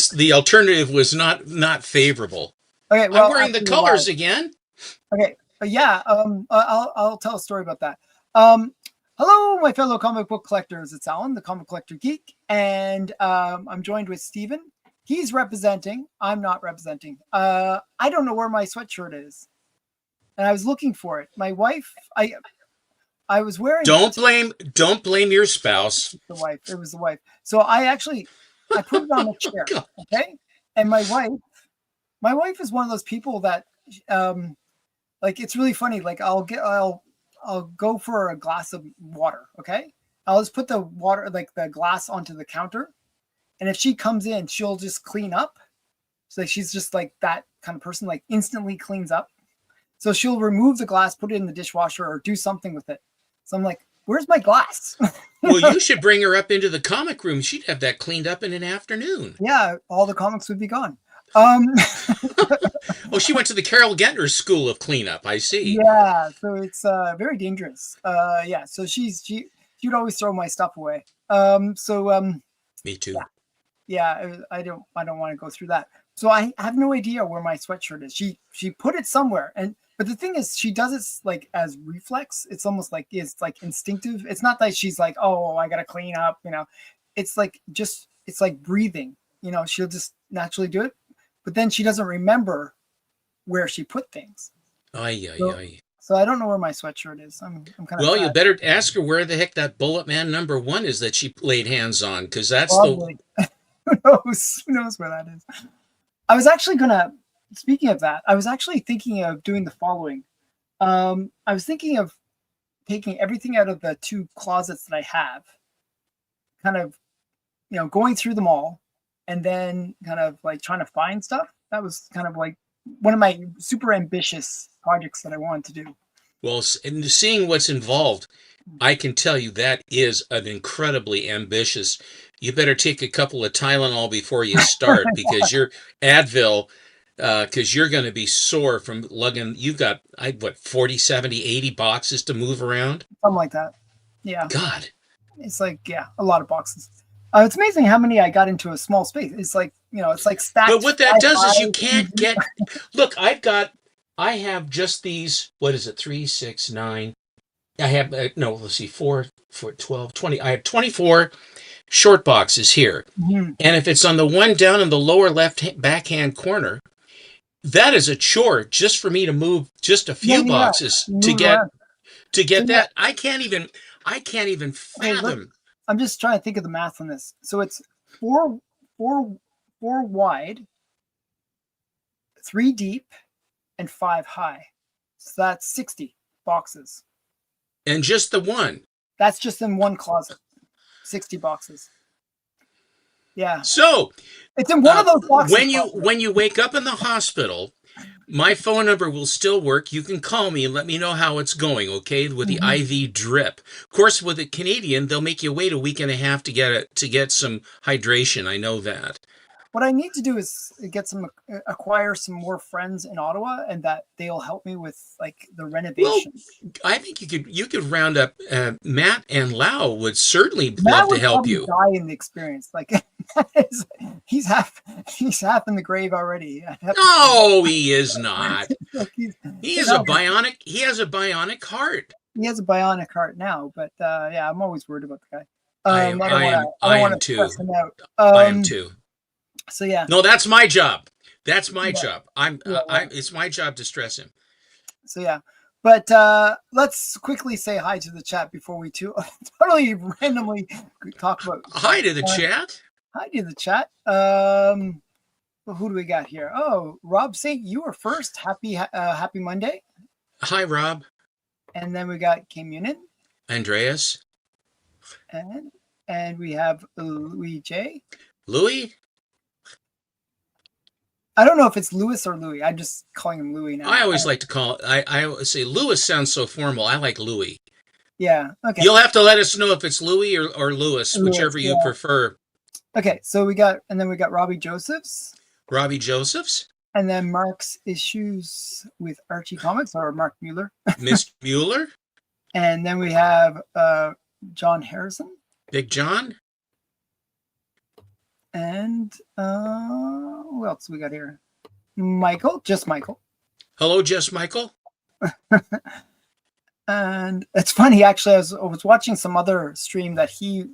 the alternative was not favorable. Okay, I'm well, wearing the actually, you're right. colors again. Okay, yeah. I'll tell a story about that. Um, Hello, my fellow comic book collectors. It's Alan, the comic collector geek, and I'm joined with Steven. He's representing. I'm not representing. I don't know where my sweatshirt is, and I was looking for it. My wife, I was wearing Don't it. blame your spouse. The wife. It was the wife. So I put it on a chair. God. Okay, and my wife is one of those people that um like it's really funny. Like I'll go for a glass of water. Okay, I'll just put the water, like the glass, onto the counter, and if she comes in, she'll just clean up. So she's just like that kind of person, like instantly cleans up. So she'll remove the glass, put it in the dishwasher, or do something with it. So I'm like, where's my glass? Well, you should bring her up into the comic room. She'd have that cleaned up in an afternoon. Yeah, all the comics would be gone. Um, Oh, she went to the Carol Gentner School of Cleanup. I see. yeah, so it's very dangerous. Yeah, so she'd always throw my stuff away. Me too. Yeah, yeah, I don't want to go through that. So I have no idea where my sweatshirt is. She put it somewhere, and but the thing is, she does it like as reflex. It's almost like it's like instinctive. It's not that she's like, oh, I gotta clean up. It's like it's like breathing. She'll just naturally do it, but then she doesn't remember where she put things. Ay, ay, So, ay. so I don't know where my sweatshirt is. I'm kind of Well, you sad. better ask her where the heck that Bullet Man #1 is that she laid hands on, because that's the. Probably. Who knows where that is? I was actually gonna. Speaking of that, I was actually thinking of doing the following. I was thinking of taking everything out of the two closets that I have, kind of, going through them all, and then kind of like trying to find stuff. That was kind of like one of my super ambitious projects that I wanted to do. Well, and seeing what's involved, I can tell you that is an incredibly ambitious. You better take a couple of Tylenol before you start, because your Advil, because you're going to be sore from lugging. You've got, 40, 70, 80 boxes to move around. Something like that. Yeah, God. it's like, yeah, a lot of boxes. It's amazing how many I got into a small space. It's like, it's like But stacked what that five does is you high. can't get. Look, I have just these. What is it? 3, 6, 9. I have no. Let's see, 4, 4, 12, 20. I have 24 short boxes here, Mhm. and if it's on the one down in the lower left backhand corner, that is a chore just for me to move just a Yeah, few yeah, yeah. boxes You to move it get around. to So get yeah, that. I can't even okay, fathom. I'm just trying to think of the math on this. So it's four, four, four wide, three deep, and five high. So that's 60 boxes. And just the one. That's just in one closet. 60 boxes. Yeah. So It's in one of those boxes, when you probably. when you wake up in the hospital, my phone number will still work. You can call me and let me know how it's going, okay? With the Mhm. IV drip. Of course, with a Canadian, they'll make you wait a week and a half to get some hydration. I know that. What I need to do is acquire some more friends in Ottawa, and that they'll help me with like the Well, renovation. I think you could round up Matt and Lau would certainly Matt love to would help probably you. die in the experience. Like he's half in the grave already. No, he is not. Like He he's is a not, bionic. He has a bionic heart. he has a bionic heart now, but yeah, I'm always worried about the guy. I am. I don't I want to. am. I I don't want am to stress too. him out. I am too. So yeah, No, that's my job. That's my yeah, job. I'm. yeah, yeah. It's my job to stress him. So yeah, but let's quickly say hi to the chat before we totally randomly talk about Hi stuff. to the chat. Hi to the chat. Who do we got here? Oh, Rob Saint, you were first. Happy Monday. Hi, Rob. And then we got Kim Yunin, Andreas. and we have Louis J. Louis. I don't know if it's Louis or Louis. I'm just calling him Louis now. I always like to call. I always say Louis sounds so formal. I like Louis. Yeah. Okay. You'll have to let us know if it's Louis or Louis, Louis, whichever you yeah. prefer. Okay. So we got Robbie Josephs. Robbie Josephs. And then Mark's issues with Archie Comics, or Mark Mueller. Miss Mueller. And then we have John Harrison. Big John. And who else we got here? Michael, just Michael. Hello, Just Michael. And it's funny, actually, I was watching some other stream that he.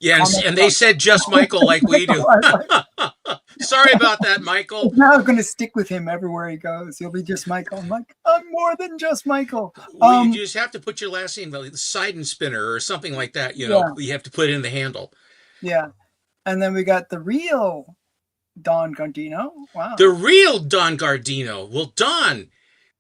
Yeah, and they said Just Michael like we do. Sorry about that, Michael. Now I'm going to stick with him everywhere he goes. He'll be just Michael. I'm like, I'm more than just Michael. Well, you just have to put your last name, like Sidon Spinner or something like that. You know, you have to put in the handle. Yeah. And then we got the real Don Gardino. Wow. The real Don Gardino. Well, Don,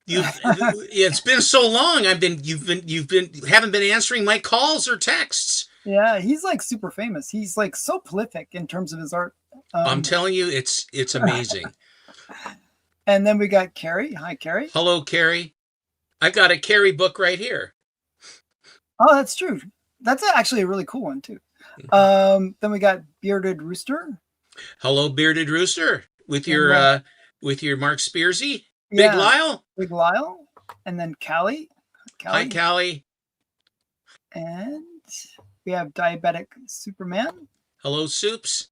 it's been so long. Haven't been answering my calls or texts. Yeah, he's like super famous. He's like so prolific in terms of his art. I'm telling you, it's amazing. And then we got Carrie. Hi, Carrie. Hello, Carrie. I've got a Carrie book right here. Oh, that's true. That's actually a really cool one too. Then we got Bearded Rooster. Hello, Bearded Rooster, with your Mark Spearsy. Big Lyle. Big Lyle. And then Callie. Hi, Callie. And we have Diabetic Superman. Hello, Soups.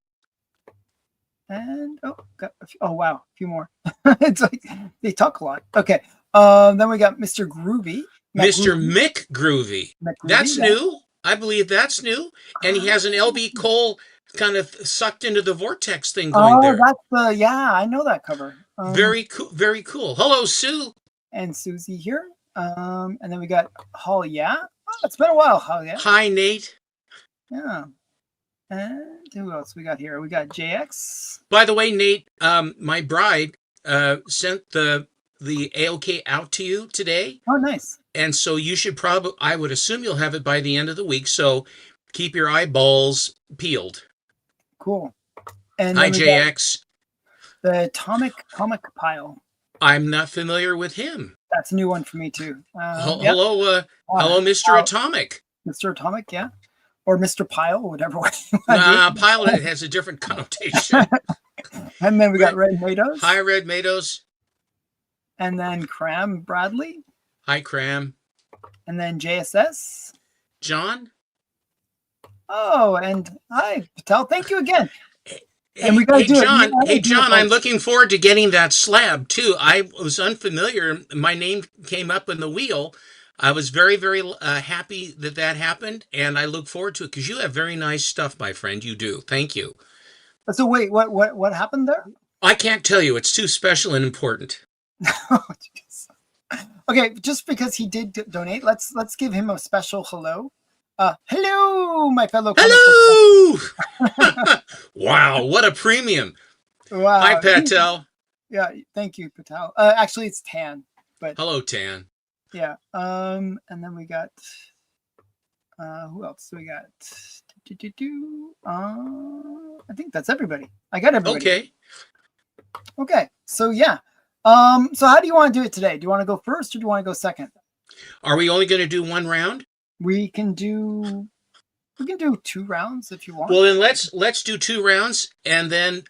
And wow, a few more. It's like they talk a lot. Okay. Then we got Mr. Groovy. Mr. Mick Groovy. That's new. I believe that's new. And he has an LB Cole kind of sucked into the vortex thing going there. That's I know that cover. Very cool. Very cool. Hello, Sue. And Susie here. And then we got Holly. Yeah. Oh, it's been a while, Holly. Yeah. Hi, Nate. Yeah. And who else we got here? We got JX. By the way, Nate, my bride sent the AOK out to you today. Oh, nice. And so you should I would assume you'll have it by the end of the week. So keep your eyeballs peeled. Cool. And hi, JX. The Atomic Comic Pile. I'm not familiar with him. That's a new one for me too. Hello, Mr. Atomic. Mr. Atomic, yeah. Or Mr. Pile, whatever way you want to Pile has a different connotation. And then we got Red Matos. Hi, Red Matos. And then Cram Bradley. Hi, Cram. And then JSS. John. Oh, and hi, Patel. Thank you again. And we got John, I'm looking forward to getting that slab too. I was unfamiliar. My name came up in the wheel. I was very, very happy that happened, and I look forward to it because you have very nice stuff, my friend. You do. Thank you. So wait, what happened there? I can't tell you. It's too special and important. Oh, okay, just because he did donate, let's give him a special hello. Hello, my fellow. Hello. Wow, what a premium. Wow. Hi, Patel. Yeah, thank you, Patel. Actually, it's Tan. But hello, Tan. Yeah. And then we got who else? We got I think that's everybody. I got everybody. Okay. So yeah. So how do you want to do it today? Do you want to go first or do you want to go second? Are we only going to do one round? We can do 2 rounds if you want. Well, then let's do 2 rounds, and then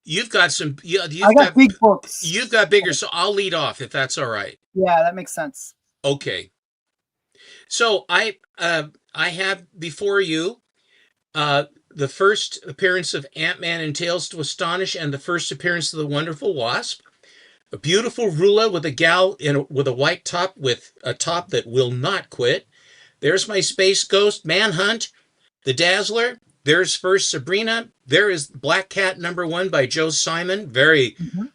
you've got some. I got big books. You've got bigger, so I'll lead off if that's all right. Yeah, that makes sense. Okay. So I have before you the first appearance of Ant-Man and Tales to Astonish, and the first appearance of the Wonderful Wasp. A beautiful Rula with a gal with a white top with a top that will not quit. There's my Space Ghost, Manhunt, The Dazzler. There's first Sabrina. There is Black Cat #1 by Joe Simon.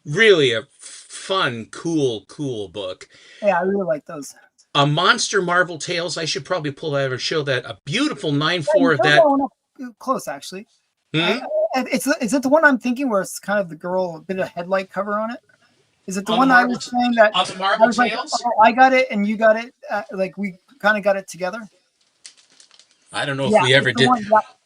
Really a fun, cool book. Yeah, I really like those. A Monster Marvel Tales. I should probably pull that or show that. A beautiful 9/4 of that. Close, actually. Is it the one I'm thinking where it's kind of the girl, a bit of headlight cover on it? Is it the one I was saying that on the Marvel Tales? Like, oh, I got it and you got it. Like we kind of got it together. I don't know if we ever did.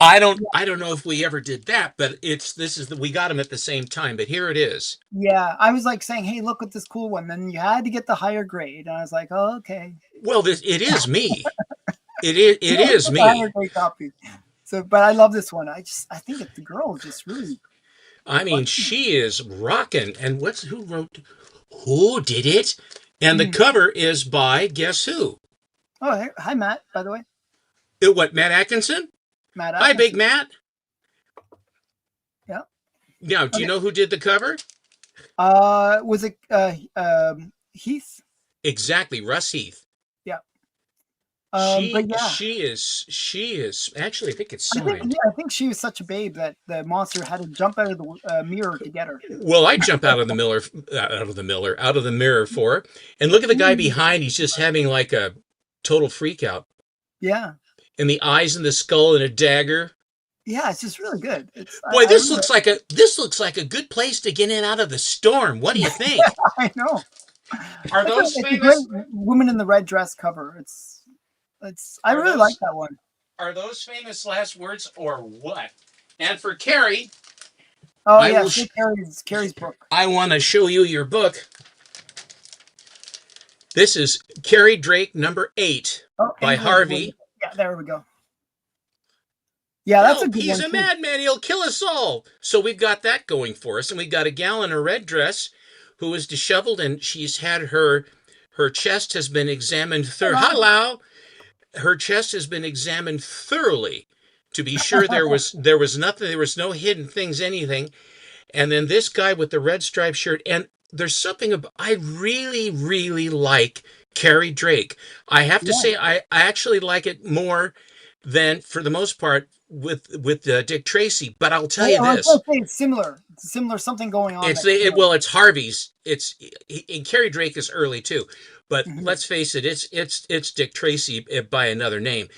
I don't know if we ever did that, but we got them at the same time. But here it is. Yeah, I was like saying, "Hey, look at this cool one." Then you had to get the higher grade, and I was like, "Oh, okay." Well, it is me. It is me. Higher grade copy. So, but I love this one. I think the girl is just really. I mean, she is rocking. And who did it? And the cover is by, guess who? Oh, hi, Matt, by the way. What, Matt Atkinson? Matt Atkinson. Hi, Big Matt. Now, do you Okay. know who did the cover? Was it Heath? Exactly, Russ Heath. Yeah. But She yeah, she is she is actually I think it's I think signed. I think she was such a babe that the monster had to jump out of the mirror to get her. Well, I jump out of the mirror for her. And look at the guy Mm, behind. He's just having like a total freak out. yeah, And the eyes and the skull and a dagger. yeah, it's just really good. It's Boy, I really this looks like a good place to get in out of the storm. What do you think? I know. Are those It's a great famous? woman in the red dress cover. It's I Are really like those that one. are those famous last words or what? And for Carrie, Oh I yeah, will. so Carrie's book. I want to show you your book. This is Carrie Drake #8 Oh, by Angel of the Wood. Harvey. Yeah, there we go. Yeah, that's a Help! good He's one a too. madman. He'll kill us all. So we've got that going for us, and we've got a gal in a red dress who is disheveled, and she's had her chest has been examined. Hello. Hello, her chest has been examined thoroughly to be sure there was nothing, there was no hidden things, anything. And then this guy with the red striped shirt, and there's something about I really like Carrie Drake. I have to Yeah. say I actually like it more than for the most part with Dick Tracy. But I'll tell Well, you I was this: gonna say it's similar. It's similar something going on it's that's similar. well, it's Harvey's. And Carrie Drake is early too, but Hmm. let's face it, it's Dick Tracy by another name.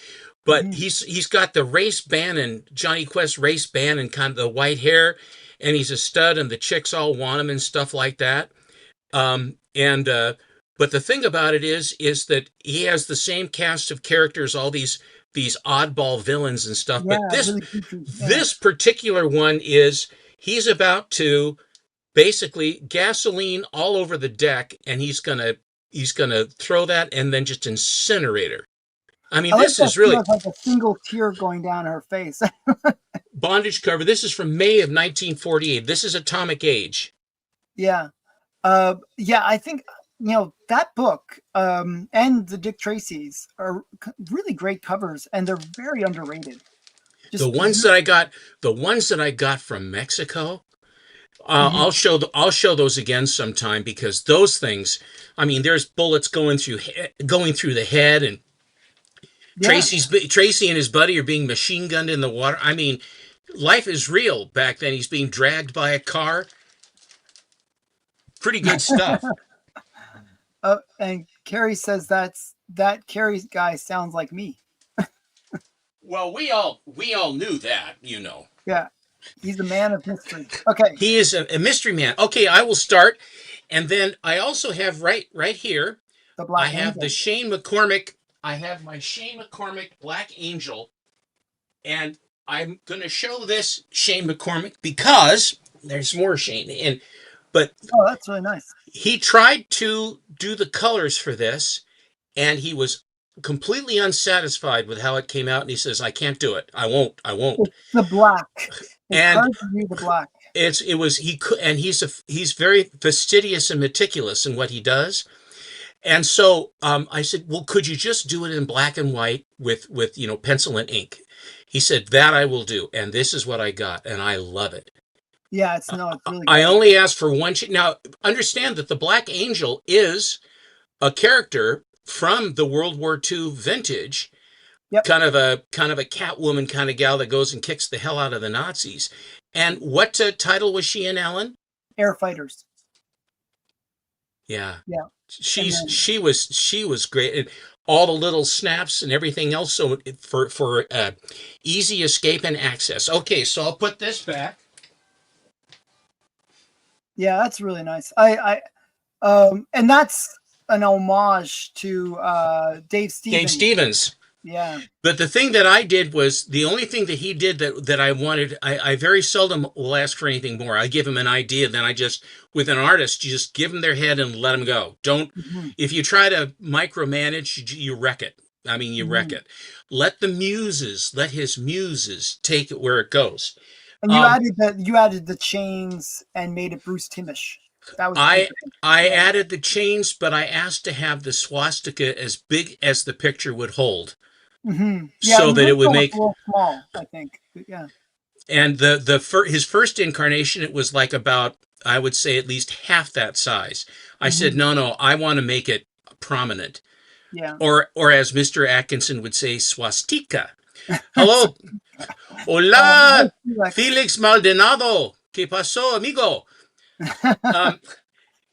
But Hmm. he's got the race band and Johnny Quest race band and kind of the white hair, and he's a stud, and the chicks all want him and stuff like that. And But the thing about it is that he has the same cast of characters, all these oddball villains and stuff. But Yeah, really goofy. Yeah. this particular one is he's about to basically gasoline all over the deck, and he's gonna throw that and then just incinerate her. I mean, I like this that is she really has like a single tear going down her face. bondage cover. This is from May of 1948. This is Atomic Age. Yeah. Yeah, I think that book and the Dick Tracy's are really great covers, and they're very underrated. The Just ones that I got, the ones that I got from Mexico, mhm. I'll show those again sometime because those things. I mean, there's bullets going through the head, and Yeah. Tracy and his buddy are being machine gunned in the water. I mean, life is real back then. He's being dragged by a car. Pretty good stuff. And Carrie says that Carrie guy sounds like me. Well, we all knew that, you know. Yeah, he's a man of mystery. Okay, He is a mystery man. Okay, I will start, and then I also have right here. the I Black have the Angel. Shane McCormick. I have my Shane McCormick Black Angel, and I'm going to show this Shane McCormick because there's more Shane. But Oh, that's really nice. he tried to do the colors for this, and he was completely unsatisfied with how it came out. And he says, "I can't do it. I won't. I won't." It's the black. It's And hard to read the black. it was he could, and he's very fastidious and meticulous in what he does. And so I said, "Well, could you just do it in black and white with pencil and ink?" He said, "That I will do." And this is what I got, and I love it. Yeah, it's really I good. only asked for one. Now, understand that the Black Angel is a character from the World War II vintage, Yep, kind of a Catwoman kind of gal that goes and kicks the hell out of the Nazis. And what title was she in, Alan? Air Fighters. Yeah, Yeah, and she's then she was great, and all the little snaps and everything else. So for easy escape and access. Okay, so I'll put this back. yeah, that's really nice. And that's an homage to Dave Dave Stevens. Stevens. Yeah. But the thing that I did was the only thing that he did that I wanted. I very seldom will ask for anything more. I give him an idea, then I just with an artist, you just give them their head and let them go. Don't Hmm. if you try to micromanage, you wreck it. I mean, you wreck Hmm. it. Let his muses take it where it goes. And Um, you added the chains and made it Bruce Timmish. That was a big I thing. I Yeah. added the chains, but I asked to have the swastika as big as the picture would hold, Hmm. Yeah, so the that it would original was make a little small, I think. But yeah. And his first incarnation, it was like about, I would say, at least half that size. I said, Mhm. no, I want to make it prominent, Yeah. or as Mr. Atkinson would say, swastika. So, Hello, hey, hola, Felix. Felix Maldonado. ¿Qué pasó, amigo? Um,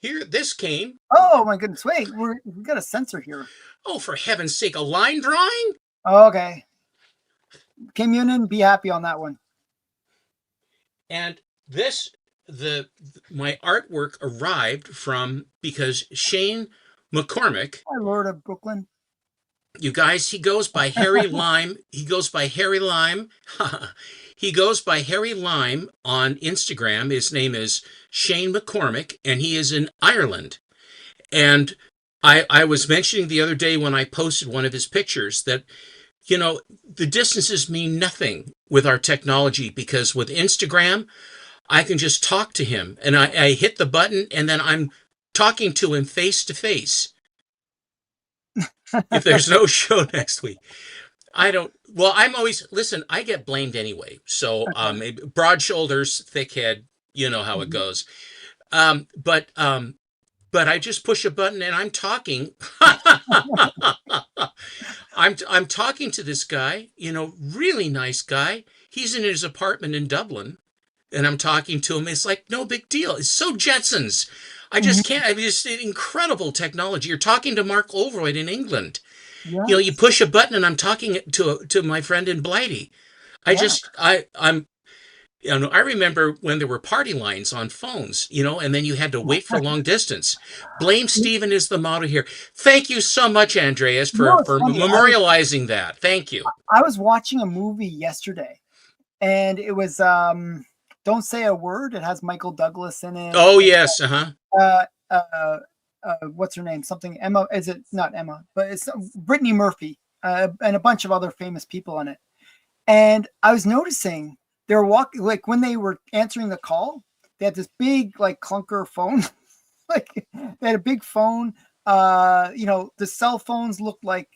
Here, this came. Oh my goodness! Wait, we got a sensor here. Oh, for heaven's sake, a line drawing? Okay, Kim Yunin, be happy on that one. And this, my artwork arrived from, because Shane McCormick, Hi, Lord of Brooklyn. you guys, he goes by Harry Lime. He goes by Harry Lime. He goes by Harry Lime on Instagram. His name is Shane McCormick, and he is in Ireland. And I was mentioning the other day when I posted one of his pictures that, the distances mean nothing with our technology, because with Instagram, I can just talk to him, and I hit the button, and then I'm talking to him face to face. If there's no show next week, I'm always, listen, I get blamed anyway. So, broad shoulders, thick head, you know how it goes. But I just push a button and I'm talking. I'm talking to this guy, really nice guy. He's in his apartment in Dublin, and I'm talking to him. It's like no big deal. It's so Jetsons. I just can't. I mean, it's incredible technology. You're talking to Mark Oldroyd in England. Yes. You push a button and I'm talking to my friend in Blighty. I remember when there were party lines on phones, and then you had to wait for long distance. Blame Stephen is the motto here. Thank you so much, Andreas, for memorializing that. Thank you. I was watching a movie yesterday, and it was Don't Say a Word. It has Michael Douglas in it. Oh, yes. What's her name? Something Emma. Is it not Emma? But it's Brittany Murphy and a bunch of other famous people in it. And I was noticing they were walking, like when they were answering the call, they had this big like clunker phone. Like they had a big phone. The cell phones look like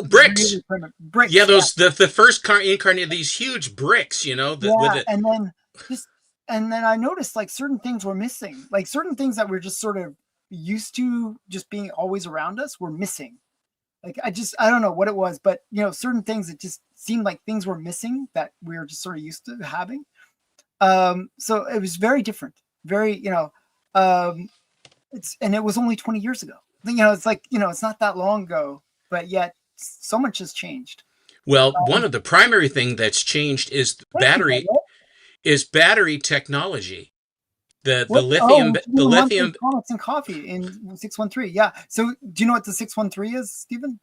bricks. Really bricks. Yeah, those the first incarnate of these huge bricks. And then I noticed like certain things were missing, like certain things that we're just sort of used to just being always around us were missing. Like I don't know what it was, but certain things, it just seemed like things were missing that we were just sort of used to having. So it was very different, very, and it was only 20 years ago. It's like, it's not that long ago, but yet so much has changed. Well, one of the primary thing that's changed is battery technology. The lithium comics and coffee in 613. Yeah. So do you know what the 613 is, Stephen?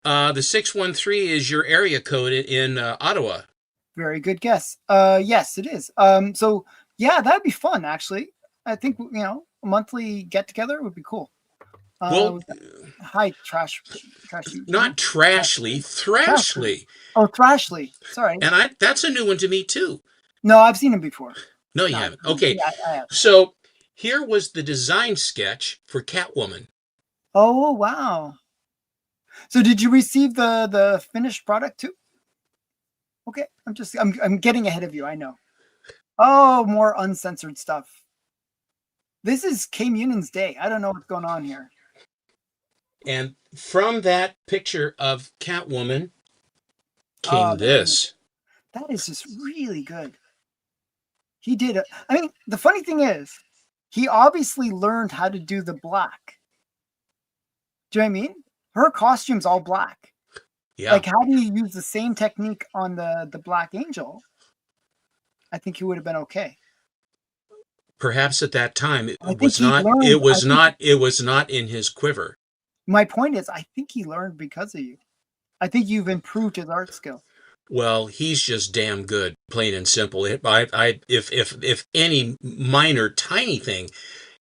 The 613 is your area code in Ottawa. Very good guess. Yes, it is. So yeah, that'd be fun actually. I think a monthly get together would be cool. Hi, trash. Not Trashly, Thrashly. Oh, Thrashly. Sorry. And that's a new one to me too. No, I've seen him before. No, you haven't. Okay. Yeah, I have. So here was the design sketch for Catwoman. Oh, wow. So did you receive the finished product too? Okay. I'm getting ahead of you. I know. Oh, more uncensored stuff. This is Kim Yunin's day. I don't know what's going on here. And from that picture of Catwoman came this. That is just really good. He did it. I mean, the funny thing is, he obviously learned how to do the black. Do you know what I mean? Her costume's all black. Yeah. Like, how do you use the same technique on the Black Angel? I think he would have been okay. Perhaps at that time it was not in his quiver. My point is, I think he learned because of you. I think you've improved his art skill. Well, he's just damn good, plain and simple. If any minor, tiny thing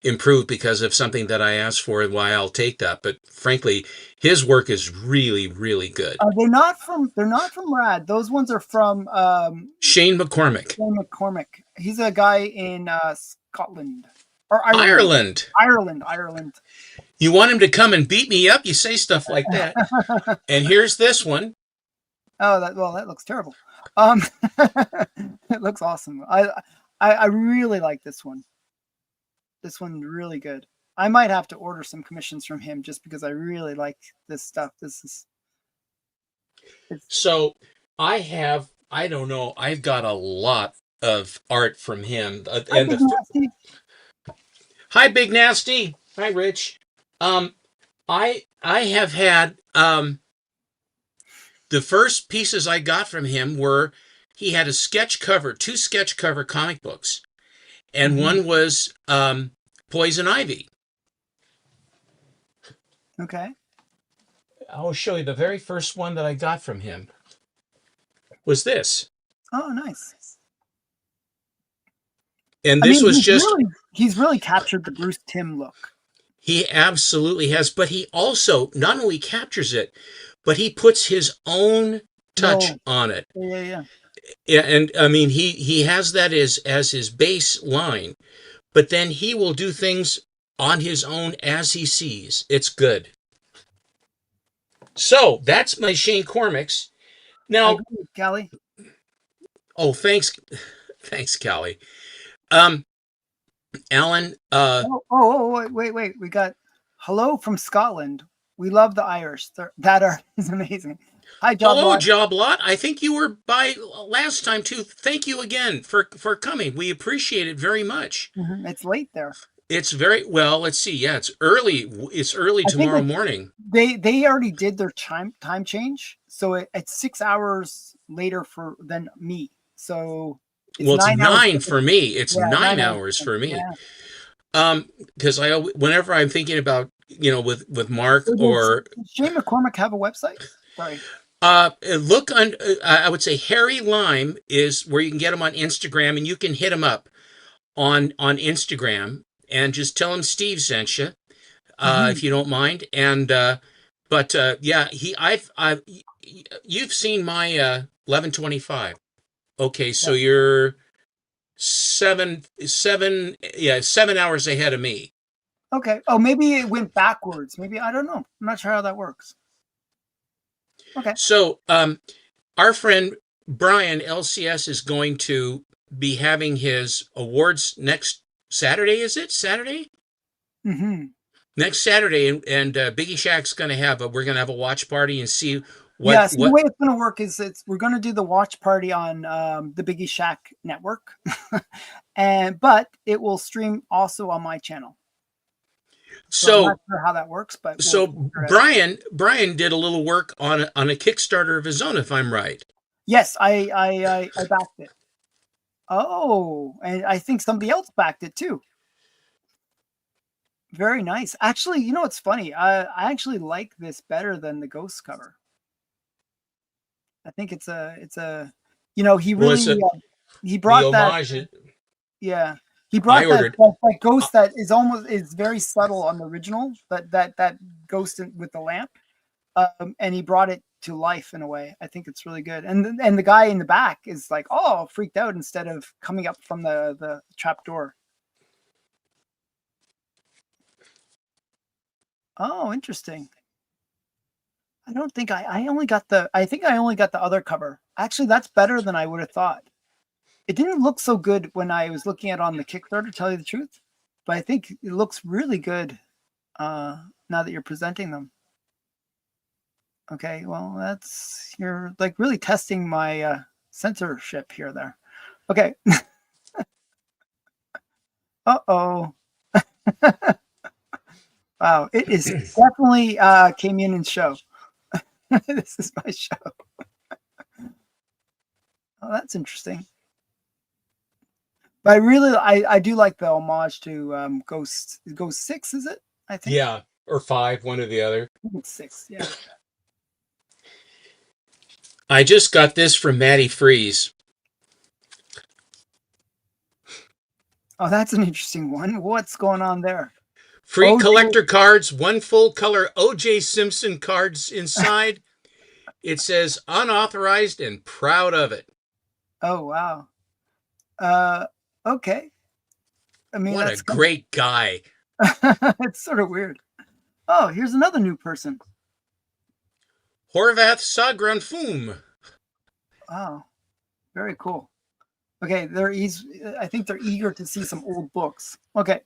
improved because of something that I asked for, why I'll take that. But frankly, his work is really, really good. They're not from Rad. Those ones are from Shane McCormick. Shane McCormick. He's a guy in Scotland or Ireland. Ireland. You want him to come and beat me up? You say stuff like that. And here's this one. Oh, that looks terrible. Um, it looks awesome. I really like this one. This one's really good. I might have to order some commissions from him just because I really like this stuff. This is it's So I don't know, I've got a lot of art from him. I And think nasty. hi, Big Nasty. Hi, Rich. Um, I have had the first pieces I got from him were he had a sketch cover, two sketch cover comic books, and Mhm. one was Poison Ivy. Okay. I'll show you the very first one that I got from him was this. Oh, nice. And I this mean, was just he's really captured the Bruce Timm look. he absolutely has, but he also not only captures it, but he puts his own touch No. on it. Yeah. Yeah, and I mean he has that as his base line, but then he will do things on his own as he sees. It's good. So that's my Shane Cormac's. I Now, agree with Callie. oh, thanks, Callie. Um, Alan, Wait. We got hello from Scotland. We love the Irish. That art is amazing. Hi, Job hello, Lot. Job Lot. I think you were by last time too. Thank you again for coming. We appreciate it very much. It's late there. It's very well. Let's see. Yeah, it's early. It's early I think tomorrow morning. they already did their time change, so it's 6 hours later for than me. So it's Well, it's 9 hours. nine for me. It's Yeah, nine 9 hours. hours for me. Yeah. Because whenever I'm thinking about with Mark So or does Shane McCormick have a website? Sorry. look on, I would say Harry Lime is where you can get him on Instagram, and you can hit him up on Instagram and just tell him Steve sent you, Mhm. if you don't mind. And but yeah, I've you've seen my 1125. Okay, so Yeah. you're 7 hours ahead of me. Okay. Oh, maybe it went backwards. Maybe I don't know. I'm not sure how that works. Okay. So our friend Brian LCS is going to be having his awards next Saturday. Is it Saturday? Hmm. Next Saturday, and Biggie Shack's going to we're going to have a watch party and see Yeah. So the what. way it's going to work is we're going to do the watch party on the Biggie Shack network, but it will stream also on my channel. So I'm not So sure how that works, but we'll so figure it out. Brian did a little work on a Kickstarter of his own, if I'm right. Yes, I backed it. Oh, and I think somebody else backed it too. Very nice. Actually, you know what's funny? I actually like this better than the Ghost cover. I think it's a he Well, it's really he the brought that homage. yeah he I brought ordered. that ghost that is very subtle on the original that ghost with the lamp, and he brought it to life in a way. I think it's really good. And the guy in the back is like, oh, freaked out instead of coming up from the trap door. Oh, interesting. I don't think I only got I think I only got the other cover. Actually, that's better than I would have thought. It didn't look so good when I was looking at it on the Kickstarter, to tell you the truth, but I think it looks really good now that you're presenting them. Okay, well, you're like really testing my censorship here there. Okay. Uh-oh. Wow, it is definitely Kamion's show. This is my show. Oh, that's interesting. But I do like the homage to Ghost 6, is it? I think. Yeah, or five, one or the other. I think it's 6, yeah. I just got this from Maddie Freeze. Oh, that's an interesting one. What's going on there? Free OJ. collector cards, one full color OJ Simpson cards inside. It says unauthorized and proud of it. Oh, wow. Uh, okay. I mean, What a that's great guy. it's sort of weird. Oh, here's another new person. Horvath Sagran Fum. Wow. Very cool. Okay, I think they're eager to see some old books. Okay,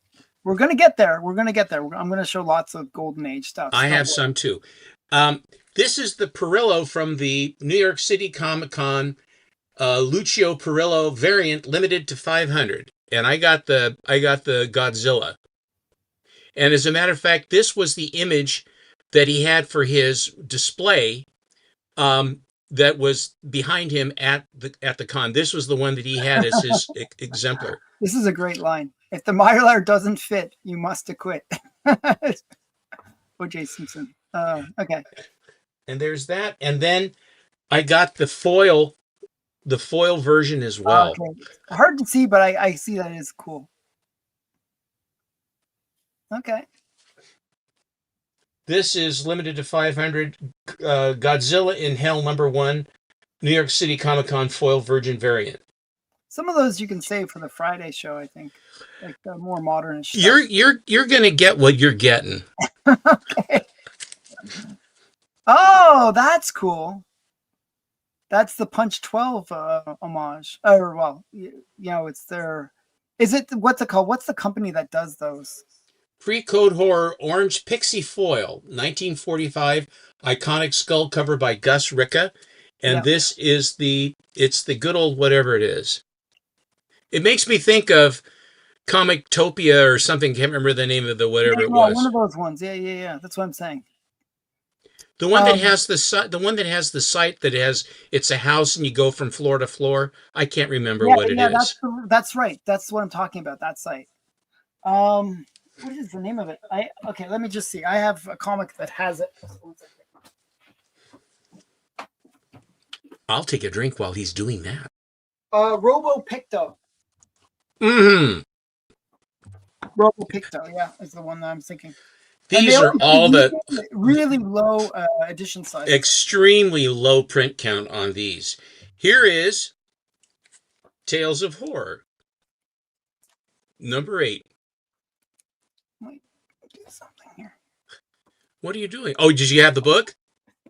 we're gonna get there. We're gonna get there. I'm gonna show lots of Golden Age stuff. I Don't have worry. some too. This is the Perillo from the New York City Comic Con, Lucio Perillo variant, limited to 500, and I got the Godzilla. And as a matter of fact, this was the image that he had for his display, that was behind him at the con. This was the one that he had as his exemplar. This is a great line. If the Mylar doesn't fit, you must acquit. O.J. Simpson. Okay. And there's that. And then I got the foil version as well. Okay. Hard to see, but I see that is cool. Okay. This is limited to 500. Godzilla in Hell #1, New York City Comic Con foil virgin variant. Some of those you can save for the Friday show, I think, like the more modern stuff. You're gonna get what you're getting. Okay. Oh, that's cool. That's the Punch 12 homage. Or well, it's their. Is it what's it called? What's the company that does those? Pre-Code Horror Orange Pixie Foil, 1945, iconic skull cover by Gus Ricca, and Yeah. this is it's the good old whatever it is. It makes me think of Comictopia or something. Can't remember the name of the whatever it was. One of those ones. Yeah. That's what I'm saying. The one that has the site that has it's a house and you go from floor to floor. I can't remember what it is. That's right. That's what I'm talking about. That site. What is the name of it? Okay, let me just see. I have a comic that has it. I'll take a drink while he's doing that. Robo Picto. Mm-hmm. Robo Picto, yeah, is the one that I'm thinking. These are all the really low edition size. Extremely low print count on these. Here is Tales of Horror, #8. Wait, do something here. What are you doing? Oh, did you have the book?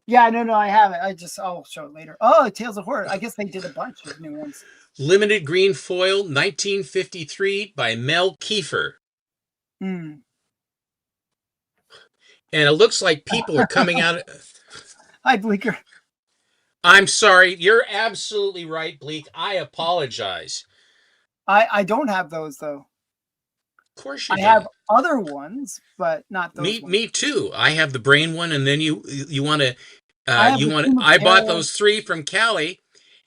Yeah, no, I have it. I'll show it later. Oh, Tales of Horror. I guess they did a bunch of new ones. Limited green foil, 1953 by Mel Kiefer. Hmm. And it looks like people are coming out. Hi, Bleeker. I'm sorry. You're absolutely right, Bleak. I apologize. I don't have those, though. Of course you do. I have other ones, but not those ones. Me too. I have the brain one, and then you want to I bought those 3 from Callie,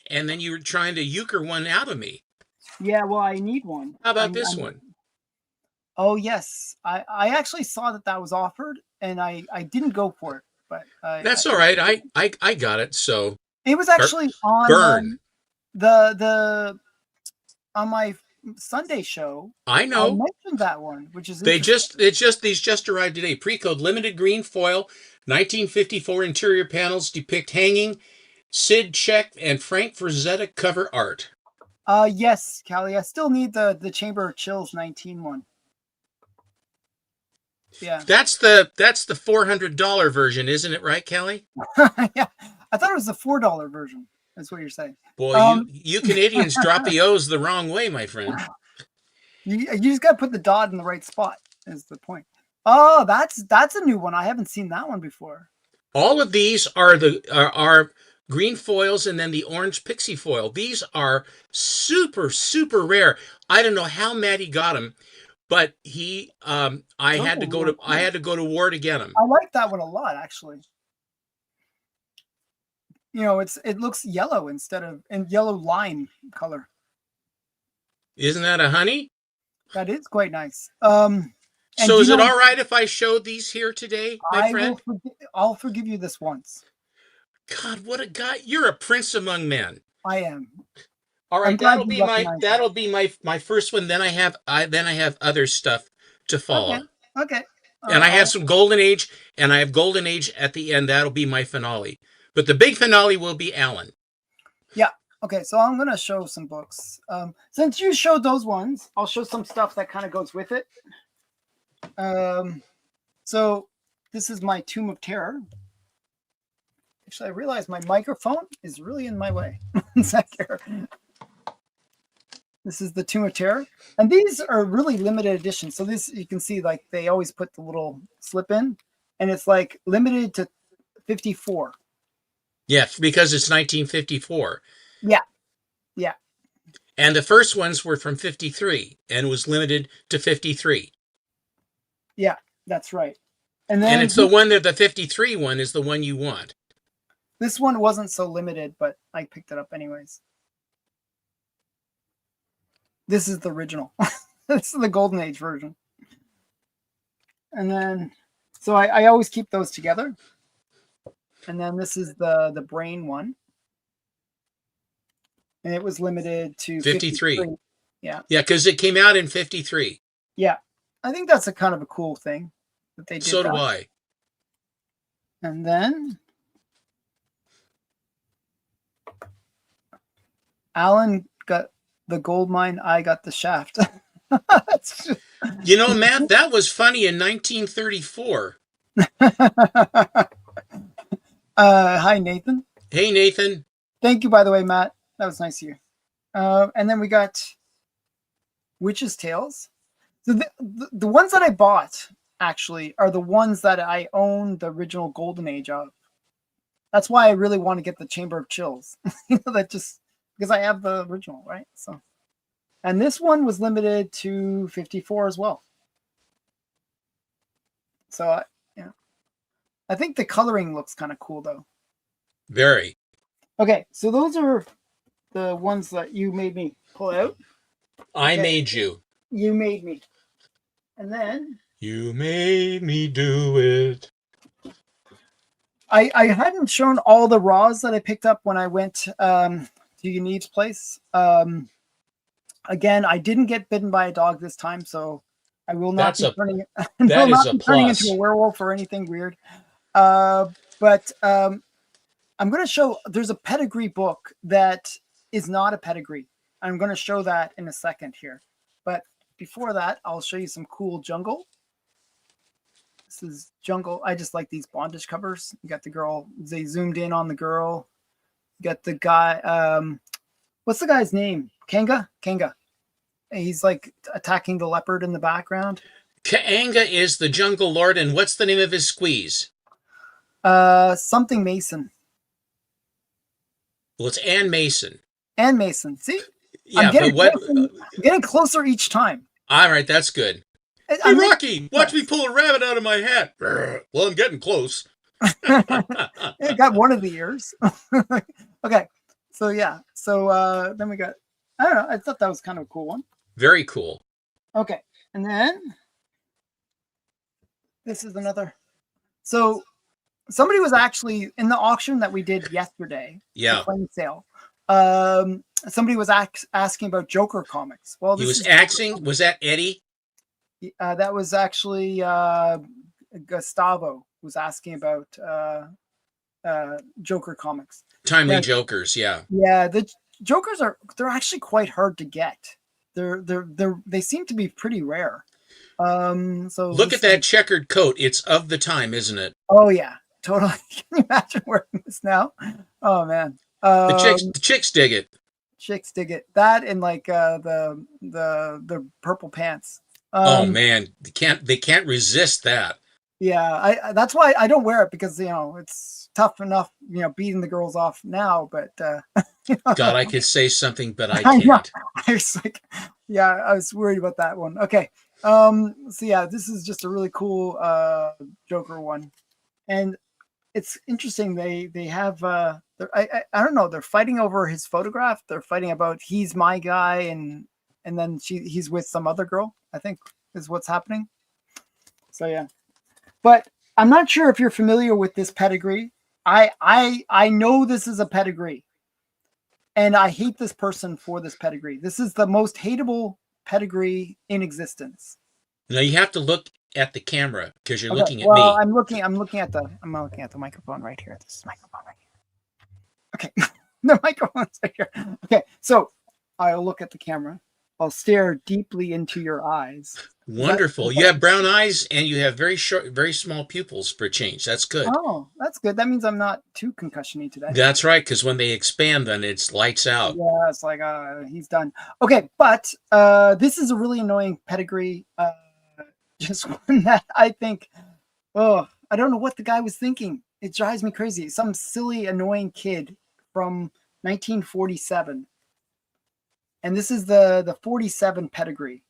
and then you were trying to euchre one out of me. Yeah, well, I need one. How about this one? Oh yes, I actually saw that was offered, and I didn't go for it, but that's all right. I got it. So it was actually on the on my Sunday show. I know. I mentioned that one, which is these just arrived today. Pre-code limited green foil, 1954 interior panels depict hanging, Sid Check and Frank Frazetta cover art. Yes, Callie. I still need the Chamber of Chills 19 one. Yeah. That's the $400 version, isn't it, right, Callie? Yeah. I thought it was the $4 version. That's what you're saying. Boy, you Canadians drop the O's the wrong way, my friend. You just got to put the dot in the right spot, is the point. Oh, that's a new one. I haven't seen that one before. All of these are green foils and then the orange pixie foil. These are super, super rare. I don't know how Maddie got them, but I had to go to war to get them. I like that one a lot, actually. It looks yellow instead of yellow lime color. Isn't that a honey? That is quite nice. So is it all right if I showed these here today, my friend? I'll forgive you this once. God, what a guy! You're a prince among men. I am. All right, that'll be my first one. Then I have other stuff to follow. Okay. And I have some Golden Age, and I have Golden Age at the end. That'll be my finale. But the big finale will be Alan. Yeah. Okay, so I'm going to show some books. Since you showed those ones, I'll show some stuff that kind of goes with it. So this is my Tomb of Terror. Actually, I realize my microphone is really in my way. This is the Tomb of Terror, and these are really limited edition. So this you can see, like they always put the little slip in, and it's like limited to 54. Yeah, because it's 1954. Yeah, yeah, And the first ones were from 53 and was limited to 53. yeah. That's right. And And then it's the one that the 53 one is the one you want. this one wasn't so limited, but I picked it up anyways. This is the original. This is the Golden Age version. And then, so I always keep those together. And then this is the Brain one. And it was limited to 53. 53. Yeah. Yeah, because it came out in 53. Yeah. I think that's a kind of a cool thing that they did. So that. do I. And then Alan got the gold mine, I got the shaft. You know, Matt, that was funny in 1934. Hi, Nathan. Hey, Nathan. Thank you, by the way, Matt. That was nice of you. And then we got Witch's Tales. So the ones that I bought actually are the ones that I own the original Golden Age of. That's why I really want to get the Chamber of Chills. That just because I have the original, right? So, and this one was limited to 54 as well. So, yeah, I think the coloring looks kind of cool though. Very. Okay, so those are the ones that you made me pull out. I made you. You made me. And then You made me do it. I hadn't shown all the raws that I picked up when I went to Yaniv's place. Again, I didn't get bitten by a dog this time, so I will not be turning into a werewolf or anything weird. But I'm going to show, there's a pedigree book that is not a pedigree. I'm going to show that in a second here. But before that, I'll show you some cool jungle. This is jungle. I just like these bondage covers. You got the girl. They zoomed in on the girl. You got the guy. What's the guy's name? Kanga? Kanga. He's like attacking the leopard in the background. Kanga is the jungle lord, and what's the name of his squeeze? Something Mason. Well, it's Ann Mason. Ann Mason. See? Yeah, I'm getting closer each time. All right, that's good. Hey, Rocky, watch me pull a rabbit out of my hat. Well, I'm getting close. I got one of the ears. Okay. So, yeah. So then we got, I don't know. I thought that was kind of a cool one. Very cool. Okay. And then this is another. So somebody was actually in the auction that we did yesterday. Yeah. The claim sale. Somebody was asking about Joker comics. Well, he was asking, was that Eddie? That was actually Gustavo was asking about Joker comics. Timely Jokers, yeah. Yeah, the Jokers they're actually quite hard to get. They seem to be pretty rare. So look at that checkered coat. It's of the time, isn't it? Oh yeah, totally. Can you imagine wearing this now? Oh man. The chicks dig it. Chicks dig it. That and like the purple pants. Oh man, they can't resist that. Yeah, that's why I don't wear it, because it's tough enough beating the girls off now, but God, I could say something, but I can't. I was like, yeah, I was worried about that one. Okay, so yeah, this is just a really cool Joker one, and it's interesting. They have I don't know, they're fighting over his photograph. They're fighting about he's my guy, and then he's with some other girl, I think is what's happening. So yeah, but I'm not sure if you're familiar with this pedigree. I know this is a pedigree, and I hate this person for this pedigree. This is the most hateable pedigree in existence. Now you have to look at the camera because you're looking at me. I'm looking at the microphone right here. This is microphone right here. Okay. The microphone's right here. Okay, so I'll look at the camera. I'll stare deeply into your eyes. Wonderful. You have brown eyes and you have very short, very small pupils for change. That's good. Oh, that's good. That means I'm not too concussion-y today. That's right, because when they expand, then it's lights out. Yeah, it's like he's done. Okay, but this is a really annoying pedigree. Just one that I think, oh, I don't know what the guy was thinking. It drives me crazy. Some silly, annoying kid from 1947. And this is the 47 pedigree.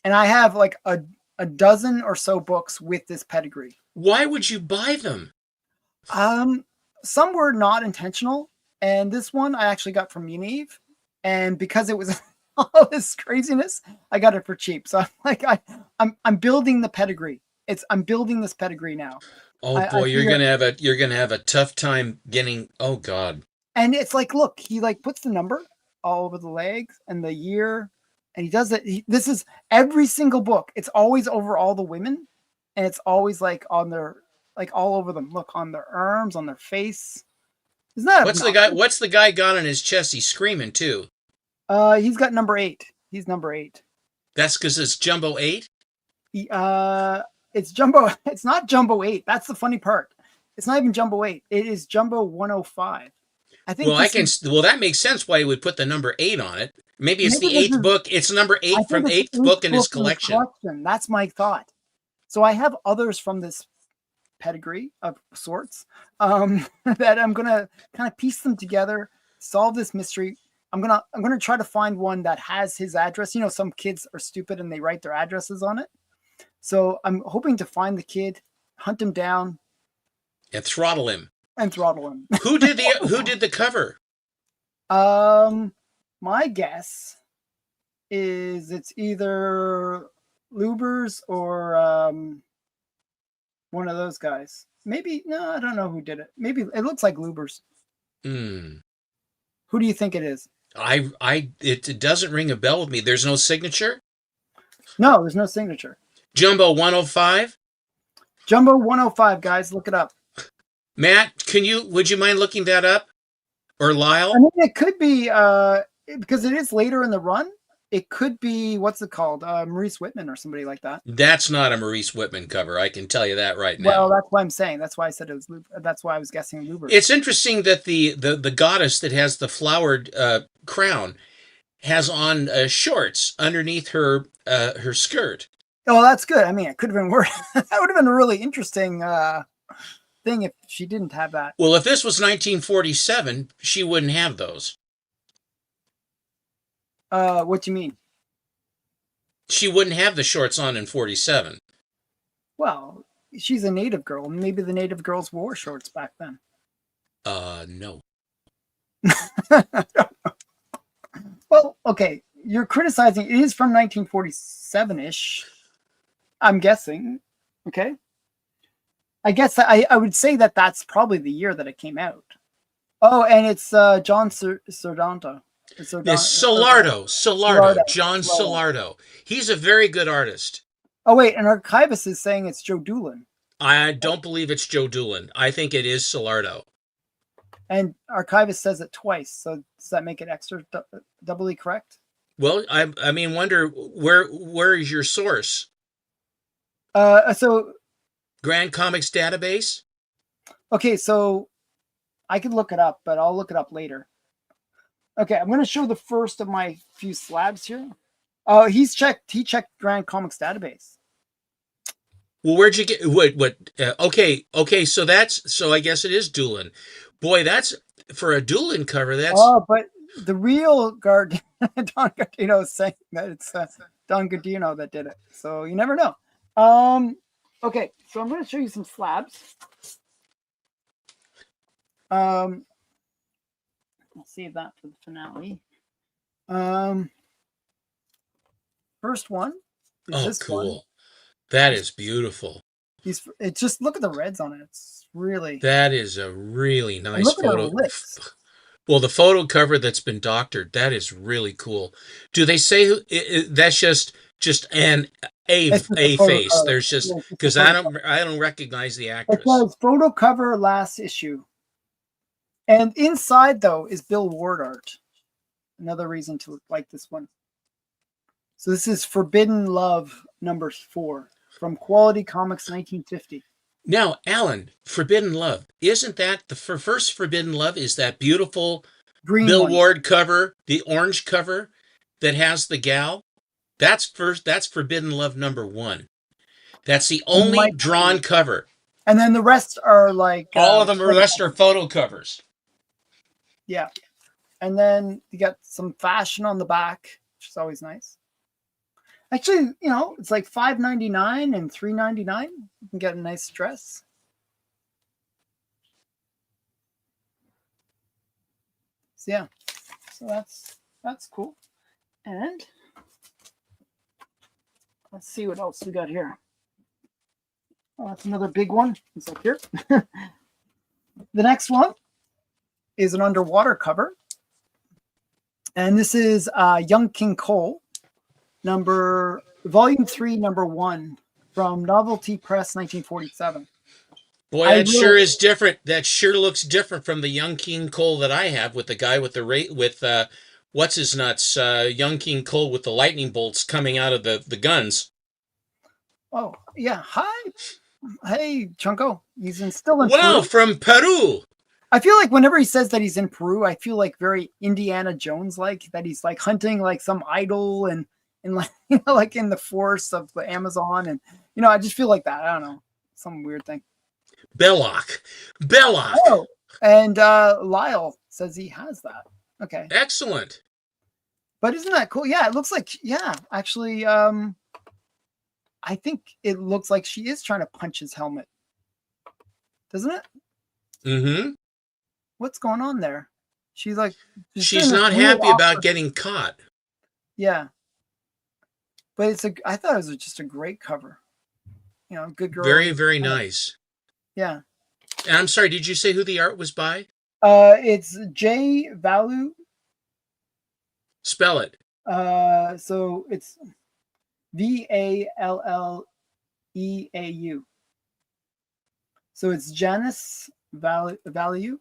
And I have like a dozen or so books with this pedigree. Why would you buy them? Some were not intentional, and this one I actually got from Univ, and because it was all this craziness, I got it for cheap. So I'm like, I'm building the pedigree. I'm building this pedigree now. Oh boy, you're gonna have a tough time getting. Oh God. And it's like, look, he like puts the number all over the legs and the year, and he does it. This is every single book. It's always over all the women, and it's always like on their, like all over them. Look, on their arms, on their face. Isn't that What's the guy got on his chest? He's screaming too. He's got number 8. He's number 8. That's because it's Jumbo 8. It's Jumbo. It's not Jumbo 8. That's the funny part. It's not even Jumbo 8. It is Jumbo 105. I think. Well, that makes sense why he would put the number 8 on it. Maybe it's the 8th book. It's number 8 from the 8th book in his collection. That's my thought. So I have others from this pedigree of sorts that I'm gonna kind of piece them together, solve this mystery. I'm gonna try to find one that has his address. You know, some kids are stupid and they write their addresses on it. So I'm hoping to find the kid, hunt him down, and throttle him. Who did the cover? My guess is it's either Lubers or one of those guys. Maybe no, I don't know who did it. Maybe it looks like Lubers. Who do you think it is? It doesn't ring a bell with me. There's no signature? No, there's no signature. Jumbo 105? Jumbo 105, guys, look it up. Matt, would you mind looking that up? Or Lyle? I mean, it could be because it is later in the run. It could be, what's it called? Maurice Whitman or somebody like that. That's not a Maurice Whitman cover. I can tell you that right now. Well, that's what I'm saying. That's why I said it was. That's why I was guessing Luber. It's interesting that the goddess that has the flowered crown has on shorts underneath her skirt. Oh, that's good. I mean, it could have been worse. That would have been a really interesting thing if she didn't have that. Well, if this was 1947, she wouldn't have those. What do you mean? She wouldn't have the shorts on in 47. Well, she's a native girl. Maybe the native girls wore shorts back then. No. Well, okay. You're criticizing. It is from 1947-ish. I'm guessing. Okay. I guess I would say that that's probably the year that it came out. Oh, and it's John Sardanta. It's Solardo. John Solardo. He's a very good artist. Oh, wait, and Archivist is saying it's Joe Doolin. I don't believe it's Joe Doolin. I think it is Solardo. And Archivist says it twice, so does that make it extra doubly correct? Well, I mean, wonder where is your source? So Grand Comics Database? Okay, so I could look it up, but I'll look it up later. Okay, I'm going to show the first of my few slabs here. Oh, he checked Grand Comics Database. Well, where'd you get what? Okay. So I guess it is Doolin. Boy, that's for a Doolin cover. That's but the real Don Gardino is saying that it's Don Gardino that did it. So you never know. Okay, so I'm going to show you some slabs. I'll save that for the finale. First one is this cool. one. That is beautiful. It's just look at the reds on it. It's really. That is a really nice look photo. At her lips. Well, the photo cover that's been doctored, that is really cool. Do they say that's just a face? Cover. There's just because I don't recognize the actress. It says photo cover last issue. And inside, though, is Bill Ward art. Another reason to like this one. So this is Forbidden Love number 4 from Quality Comics 1950. Now, Alan, Forbidden Love, isn't that the first Forbidden Love is that beautiful Green Bill one. Ward cover, the orange cover that has the gal? That's Forbidden Love number 1. That's the only drawn cover. And then the rest are like all of them. The rest are photo covers. Yeah, and then you got some fashion on the back, which is always nice. Actually, you know, it's like $5.99 and $3.99. You can get a nice dress. So yeah, so that's cool. And let's see what else we got here. Oh, that's another big one. It's up here. The next one is an underwater cover. And this is Young King Cole, volume 3, number 1 from Novelty Press, 1947. Boy, that sure is different. That sure looks different from the Young King Cole that I have with the guy with the what's his nuts, Young King Cole with the lightning bolts coming out of the guns. Oh, yeah. Hi. Hey, Chunko. He's still in Peru. from Peru. I feel like whenever he says that he's in Peru, I feel like very Indiana Jones like, that he's like hunting like some idol and like, you know, like in the forests of the Amazon. And, you know, I just feel like that. I don't know. Some weird thing. Belloc. Oh, and Lyle says he has that. Okay. Excellent. But isn't that cool? Yeah, it looks like, yeah, actually, I think it looks like she is trying to punch his helmet. Doesn't it? Mm-hmm. What's going on there? She's like... She's not happy about getting caught. Yeah. But I thought it was just a great cover. You know, good girl. Very, very nice. Yeah. And I'm sorry, did you say who the art was by? It's J. Valleau. Spell it. So it's Valleau. So it's Janice Valleau.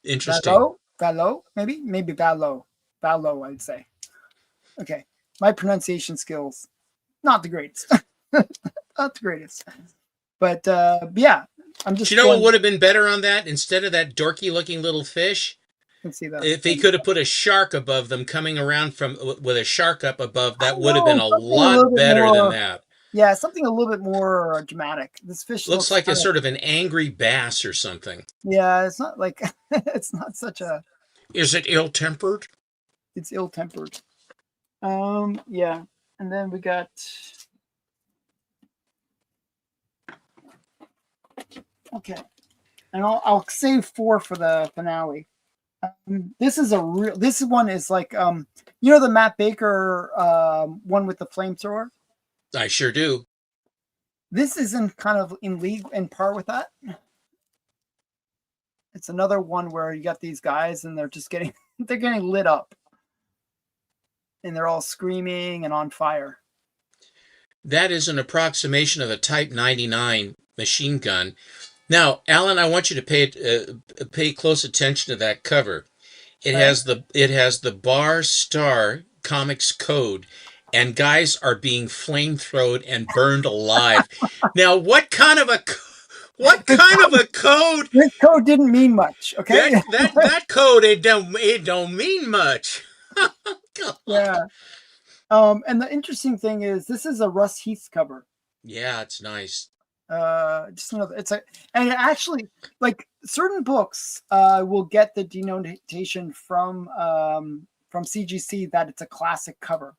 Interesting. Valleau, maybe Valleau, I'd say. Okay, my pronunciation skills, not the greatest, not the greatest. But yeah, I'm just. Do you know what would have been better on that instead of that dorky-looking little fish? Let's see that. If he could have put a shark above them, coming around with a shark up above, that would have been a lot better than that. Yeah, something a little bit more dramatic. This fish looks like a sort of an angry bass or something. Yeah, it's not like it's not such a. Is it ill-tempered? It's ill-tempered. Yeah, and then we got. Okay, and I'll save 4 for the finale. This one is like you know the Matt Baker one with the flamethrower. I sure do. This isn't kind of in par with that. It's another one where you got these guys and they're just getting lit up, and they're all screaming and on fire. That is an approximation of a Type 99 machine gun. Now, Alan, I want you to pay close attention to that cover. It has the Bar Star Comics code, and guys are being flamethrowed and burned alive. Now, what kind of a code? This code didn't mean much. Okay, that code it don't mean much. Yeah. And the interesting thing is this is a Russ Heath cover. Yeah, it's nice. Just another. And actually, like certain books, will get the denotation from CGC that it's a classic cover.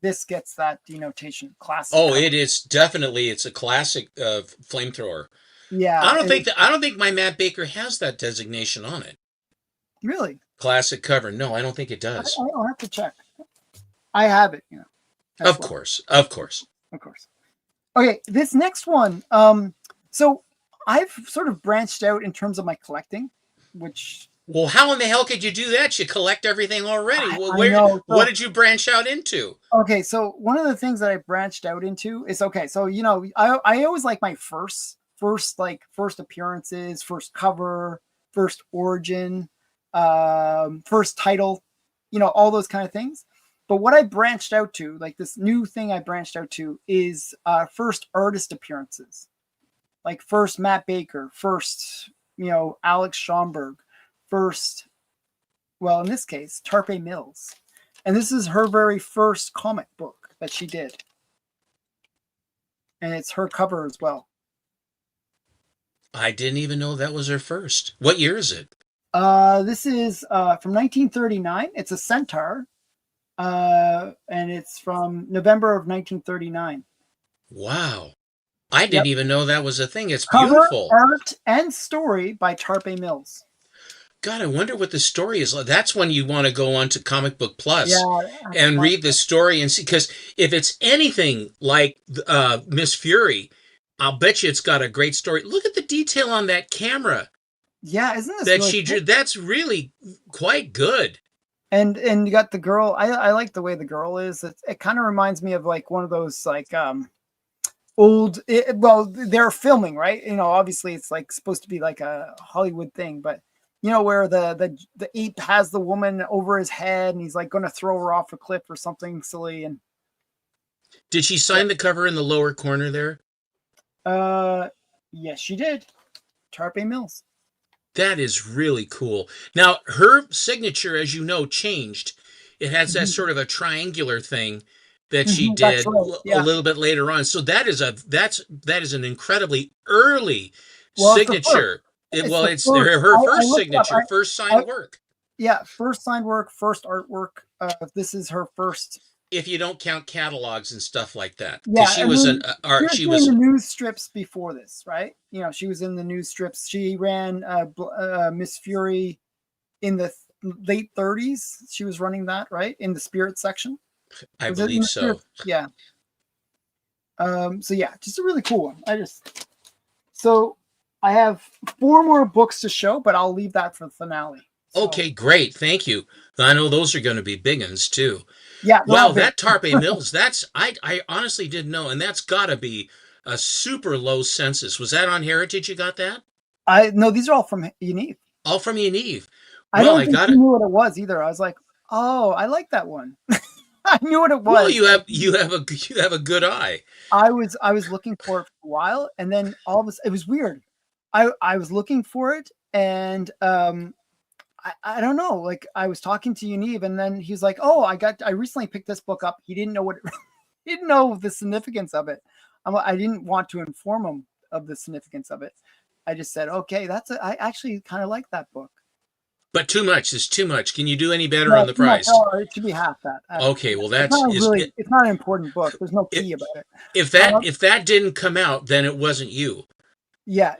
This gets that denotation, classic. Oh, cover. It's a classic flamethrower. Yeah, I don't think my Matt Baker has that designation on it. Really? Classic cover? No, I don't think it does. I'll have to check. I have it, Of course. Okay, this next one. So I've sort of branched out in terms of my collecting, which. Well, how in the hell could you do that? You collect everything already. What did you branch out into? Okay, so one of the things that I branched out into is so I always like my first appearances, first cover, first origin, first title. all those kind of things. But what I branched out to, like this new thing I branched out to, is first artist appearances. Like first Matt Baker, first, Alex Schomburg, first, well, in this case, Tarpe Mills. And this is her very first comic book that she did. And it's her cover as well. I didn't even know that was her first. What year is it? This is from 1939. It's a Centaur. And it's from November of 1939. Wow. I didn't even know that was a thing. It's Cover, beautiful. art, and story by Tarpe Mills. God, I wonder what the story is. That's when you want to go on to Comic Book Plus and read the story and see. Because if it's anything like Miss Fury, I'll bet you it's got a great story. Look at the detail on that camera. Yeah, isn't this that really she cool? drew? That's really quite good. And you got the girl. I like the way the girl is. It kind of reminds me of like one of those like old. Well, they're filming, right? Obviously it's like supposed to be like a Hollywood thing, but where the ape has the woman over his head and he's like going to throw her off a cliff or something silly. And did she sign the cover in the lower corner there? Yes, she did. Tarpe Mills. That is really cool. Now, her signature, as you know, changed. It has that sort of a triangular thing that she did a little bit later on. So that is an incredibly early signature. It's her first signature, first signed work. Yeah, first signed work, first artwork. This is her first. If you don't count catalogs and stuff like that. Yeah, she was in the news strips before this, right? She was in the news strips. She ran Miss Fury in the late 30s. She was running that, right? In the spirit section. I believe so. Yeah. So yeah, just a really cool one. So I have 4 more books to show, but I'll leave that for the finale. So. Okay, great. Thank you. I know those are going to be big ones too. Yeah. Wow, that Tarpe Mills, I honestly didn't know. And that's got to be a super low census. Was that on Heritage you got that? No, these are all from Yaniv. All from Yaniv. I don't think you knew what it was either. I was like, oh, I like that one. I knew what it was. Well, you have a good eye. I was looking for it for a while, and then all of a sudden, it was weird. I was looking for it, and I don't know. Like I was talking to Yaniv, and then he's like, "Oh, I recently picked this book up." He didn't know he didn't know the significance of it. I didn't want to inform him of the significance of it. I just said, "Okay, I actually kind of like that book." But too much is too much. Can you do any better on the price? No, it should be half that. Okay, well it's not an important book. There's no key about it. If that didn't come out, then it wasn't you. Yeah.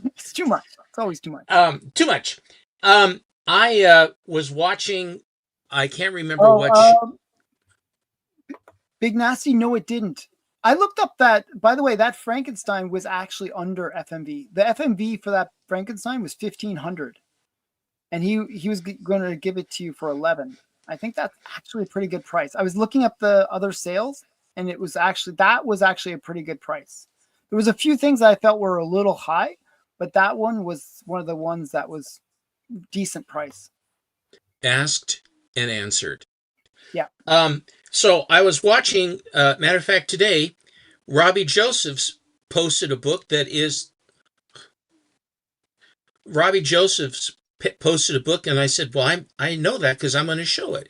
It's too much. It's always too much. Too much. I was watching. I can't remember Big Nasty. No, it didn't. I looked up that. By the way, that Frankenstein was actually under FMV. The FMV for that Frankenstein was $1,500, and he was going to give it to you for $11. I think that's actually a pretty good price. I was looking up the other sales, and that was actually a pretty good price. There was a few things that I felt were a little high, but that one was one of the ones that was decent price. Asked and answered. Yeah. So I was watching, matter of fact, today, Robbie Josephs posted a book and I said, well, I know that because I'm going to show it.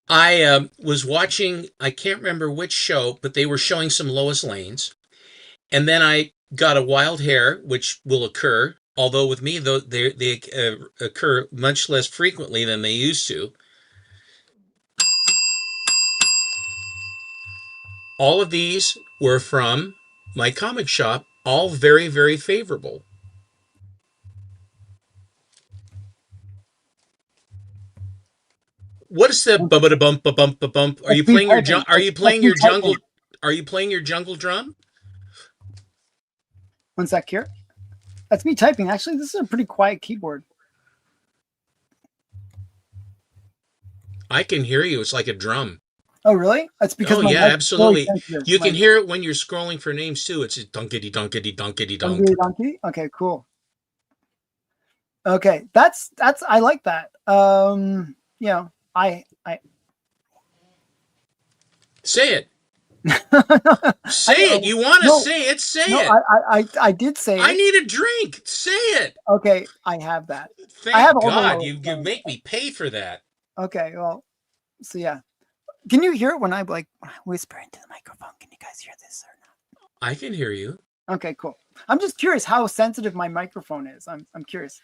I was watching, I can't remember which show, but they were showing some Lois Lanes. And then I got a wild hair, which will occur, although with me, they occur much less frequently than they used to. All of these were from my comic shop, all very, very favorable. What is the bump? Are you playing your jungle drum? When's that, Kier? That's me typing. Actually, this is a pretty quiet keyboard. I can hear you. It's like a drum. Oh, really? That's because absolutely. You can hear it when you're scrolling for names too. It's dunkity dunkity dunkity dunk. Okay, cool. Okay, that's I like that. You know, I Say it. I Say it. You want to no say it? Say no it. I did say I it. need a drink. Say it. Okay, I have that. I have Thank all the God. Lois You Lane. make me pay for that. Okay, well, so yeah. Can you hear it when I whisper into the microphone? Can you guys hear this or I can hear you. not? Okay, cool. I'm just curious how sensitive my microphone is. I'm curious.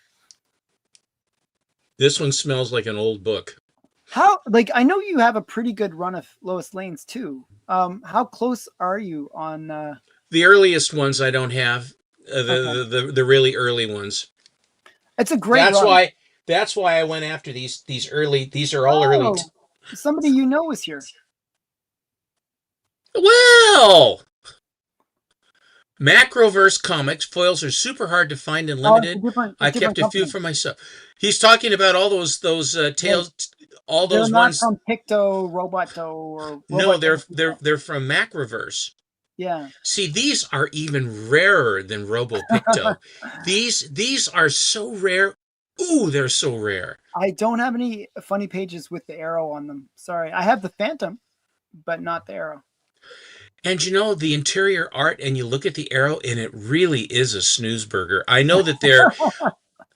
This one smells like an old book. How like I know you have a pretty good run of Lois Lanes too. How close are you on The earliest ones I don't have. okay. The really early ones. It's a great That's run. why. That's why I went after these early. These are all early. Oh, somebody you know is here. Well, Macroverse Comics foils are super hard to find and Oh, it's limited. a I different kept a few company. for myself. He's talking about all those Right. tales, all They're those not ones. from Picto, Roboto, or No, Robot. they're from Macroverse. Yeah. See, these are even rarer than RoboPicto. These are so rare. Ooh, they're so rare. I don't have any funny pages with the arrow on them. Sorry. I have the Phantom, but not the arrow. And you know the interior art, and you look at the arrow, and it really is a snooze burger. I know that they're.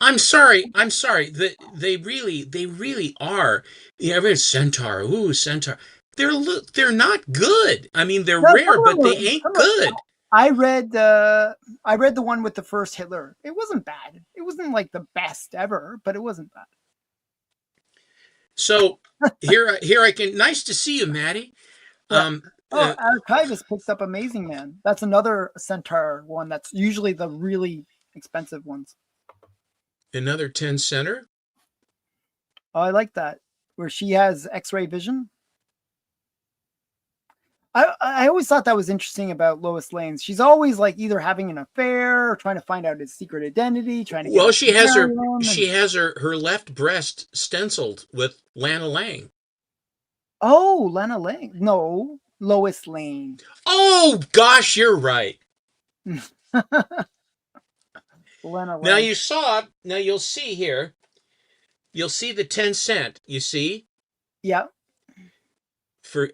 I'm sorry. I'm sorry. They really are. Yeah, everyone's Centaur. Ooh, Centaur. They're not good. I mean, they're No, rare, but they ain't some are, good. I read the one with the first Hitler. It wasn't bad. It wasn't like the best ever, but it wasn't bad. So here I can. Nice to see you, Maddie. Yeah. Um, Oh, uh, Archivist picked up Amazing Man. That's another Centaur one. That's usually the really expensive ones. another 10 center. Oh, I like that. Where she has X-ray vision. I always thought that was interesting about Lois Lane. She's always like either having an affair or trying to find out his secret identity, trying to get Well, her to marry him. she has her left breast stenciled with Lana Lang. Oh, Lana Lane. No, Lois Lane. Oh gosh, you're right. Lana Now Lane. you saw. Now you'll see here. You'll see the 10 cent. You see Yeah. for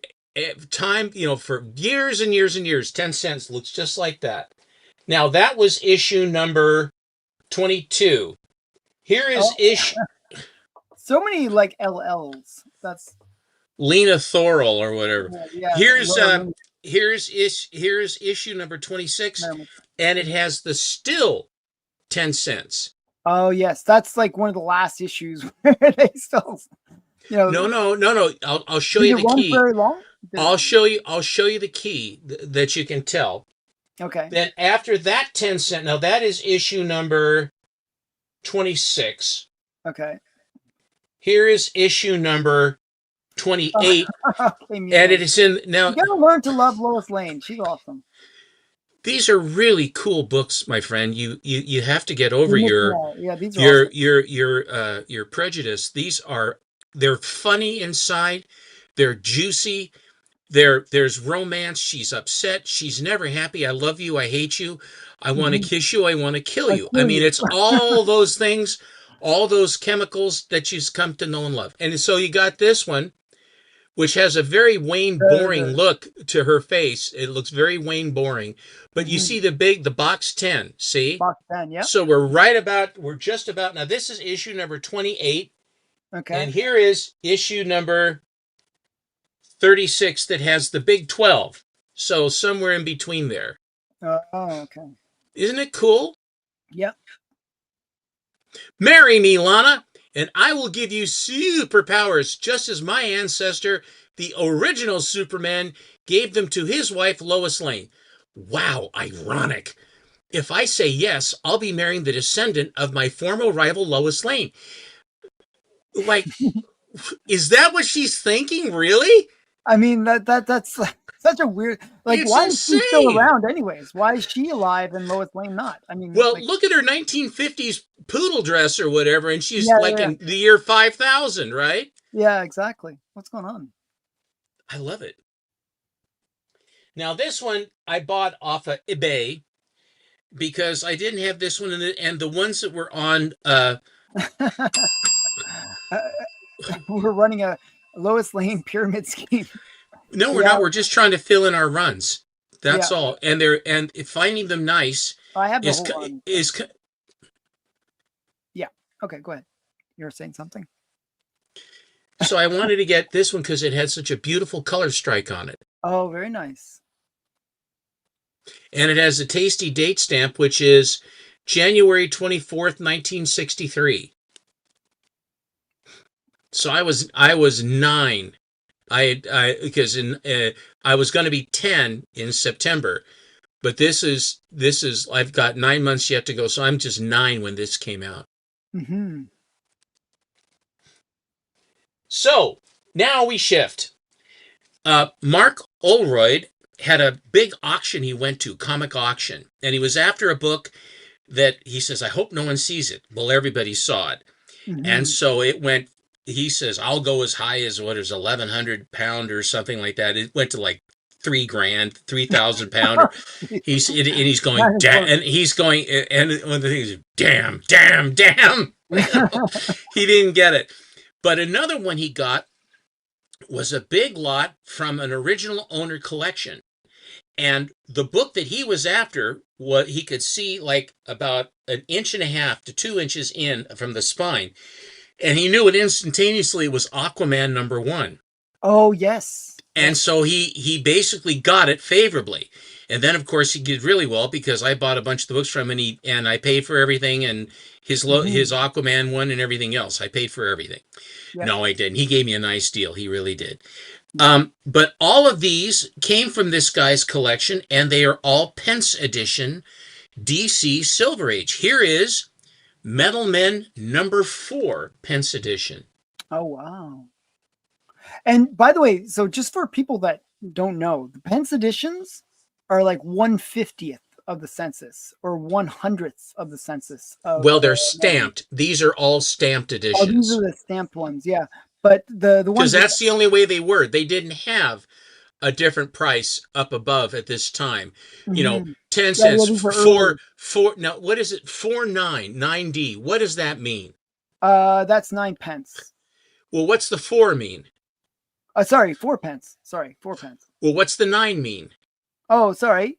time. You know, for years and years and years, 10 cents looks just like that. Now that was issue number 22. Here is Oh, issue so many like LLs. That's Lena Thorel or whatever. yeah. Here's here's issue number 26, and it has the still 10 cents. Oh yes, that's like one of the last issues where they still, you know, No. I'll show did you it the run key. very long? I'll show you the key that you can tell. Okay. Then after that 10 cent, now that is issue number 26. Okay. Here is issue number 28, Okay, and it is in now. you gotta learn to love Lois Lane. She's awesome. These are really cool books, my friend. You have to get over Yeah, these are awesome. your prejudice. They're funny inside. They're juicy. There's romance. She's upset. She's never happy. I love you. I hate you. I want to kiss you. I want to kill you. I mean, it's all those things, all those chemicals that she's come to know and love. And so you got this one, which has a very Wayne boring look to her face. It looks very Wayne boring. But you see the box 10, see? Box 10, yeah. So we're just about, now this is issue number 28. Okay. And here is issue number 36 that has the big 12. So somewhere in between there. Oh, okay. Isn't it cool? Yep. Marry me, Lana, and I will give you superpowers, just as my ancestor, the original Superman, gave them to his wife, Lois Lane. Wow, ironic. If I say yes, I'll be marrying the descendant of my former rival, Lois Lane. Like, is that what she's thinking, really? I mean, that's such a weird, like, It's why is she still insane. around anyways? Why is she alive and Lois Lane not? I mean, Well, like, look at her 1950s poodle dress or whatever, and she's yeah, like in the year 5000, right? yeah, exactly. What's going on? I love it. Now, this one I bought off of eBay because I didn't have this one in it, and the ones that were on Uh, we're running a Lois Lane pyramid scheme. No, we're Yeah, not. We're just trying to fill in our runs. That's yeah. all. And finding them nice I have the is whole run. is Yeah. Okay, go ahead. You were saying something. so I wanted to get this one because it had such a beautiful color strike on it. Oh, very nice. And it has a tasty date stamp, which is January 24th, 1963. So I was 9. Because in I was going to be 10 in September, but this is I've got 9 months yet to go, so I'm just 9 when this came out. Hmm. So now we shift. Mark Oldroyd had a big auction he went to, comic auction, and he was after a book that he says, I hope no one sees it. Well, everybody saw it. And Hmm. so it went, he says, I'll go as high as what is 1,100 pound or something like that. It went to like 3 grand, 3,000 pound. Or and he's going, That is and he's going, and one of the things is, damn, damn, damn. He didn't get it. But another one he got was a big lot from an original owner collection. And the book that he was after, what he could see like about 1.5 to 2 inches in from the spine. And he knew it instantaneously was Aquaman #1. Oh, yes. And Yes. so he basically got it favorably. And then of course he did really well because I bought a bunch of the books from him and I paid for everything and his Mhm. Aquaman one and everything else. I paid for everything. Yeah. No, I didn't. He gave me a nice deal. He really did. But all of these came from this guy's collection, and they are all Pence edition DC Silver Age. Here is Metal Men #4 Pence edition. Oh, wow. And by the way, so just for people that don't know, the Pence editions are like 1/50th of the census or 1/100th of the census of Well, they're Metal. stamped. These are all stamped Oh, these editions are the stamped ones, yeah. But the because ones that that's the only way they were. They didn't have a different price up above at this time. Mhm. 10 Yeah, yeah, cents, these are early. now what is it? 9D. What does that mean? That's 9 pence. Well, what's the 4 mean? Sorry, 4 pence. Sorry, 4 pence. Well, what's the 9 mean? Oh, sorry.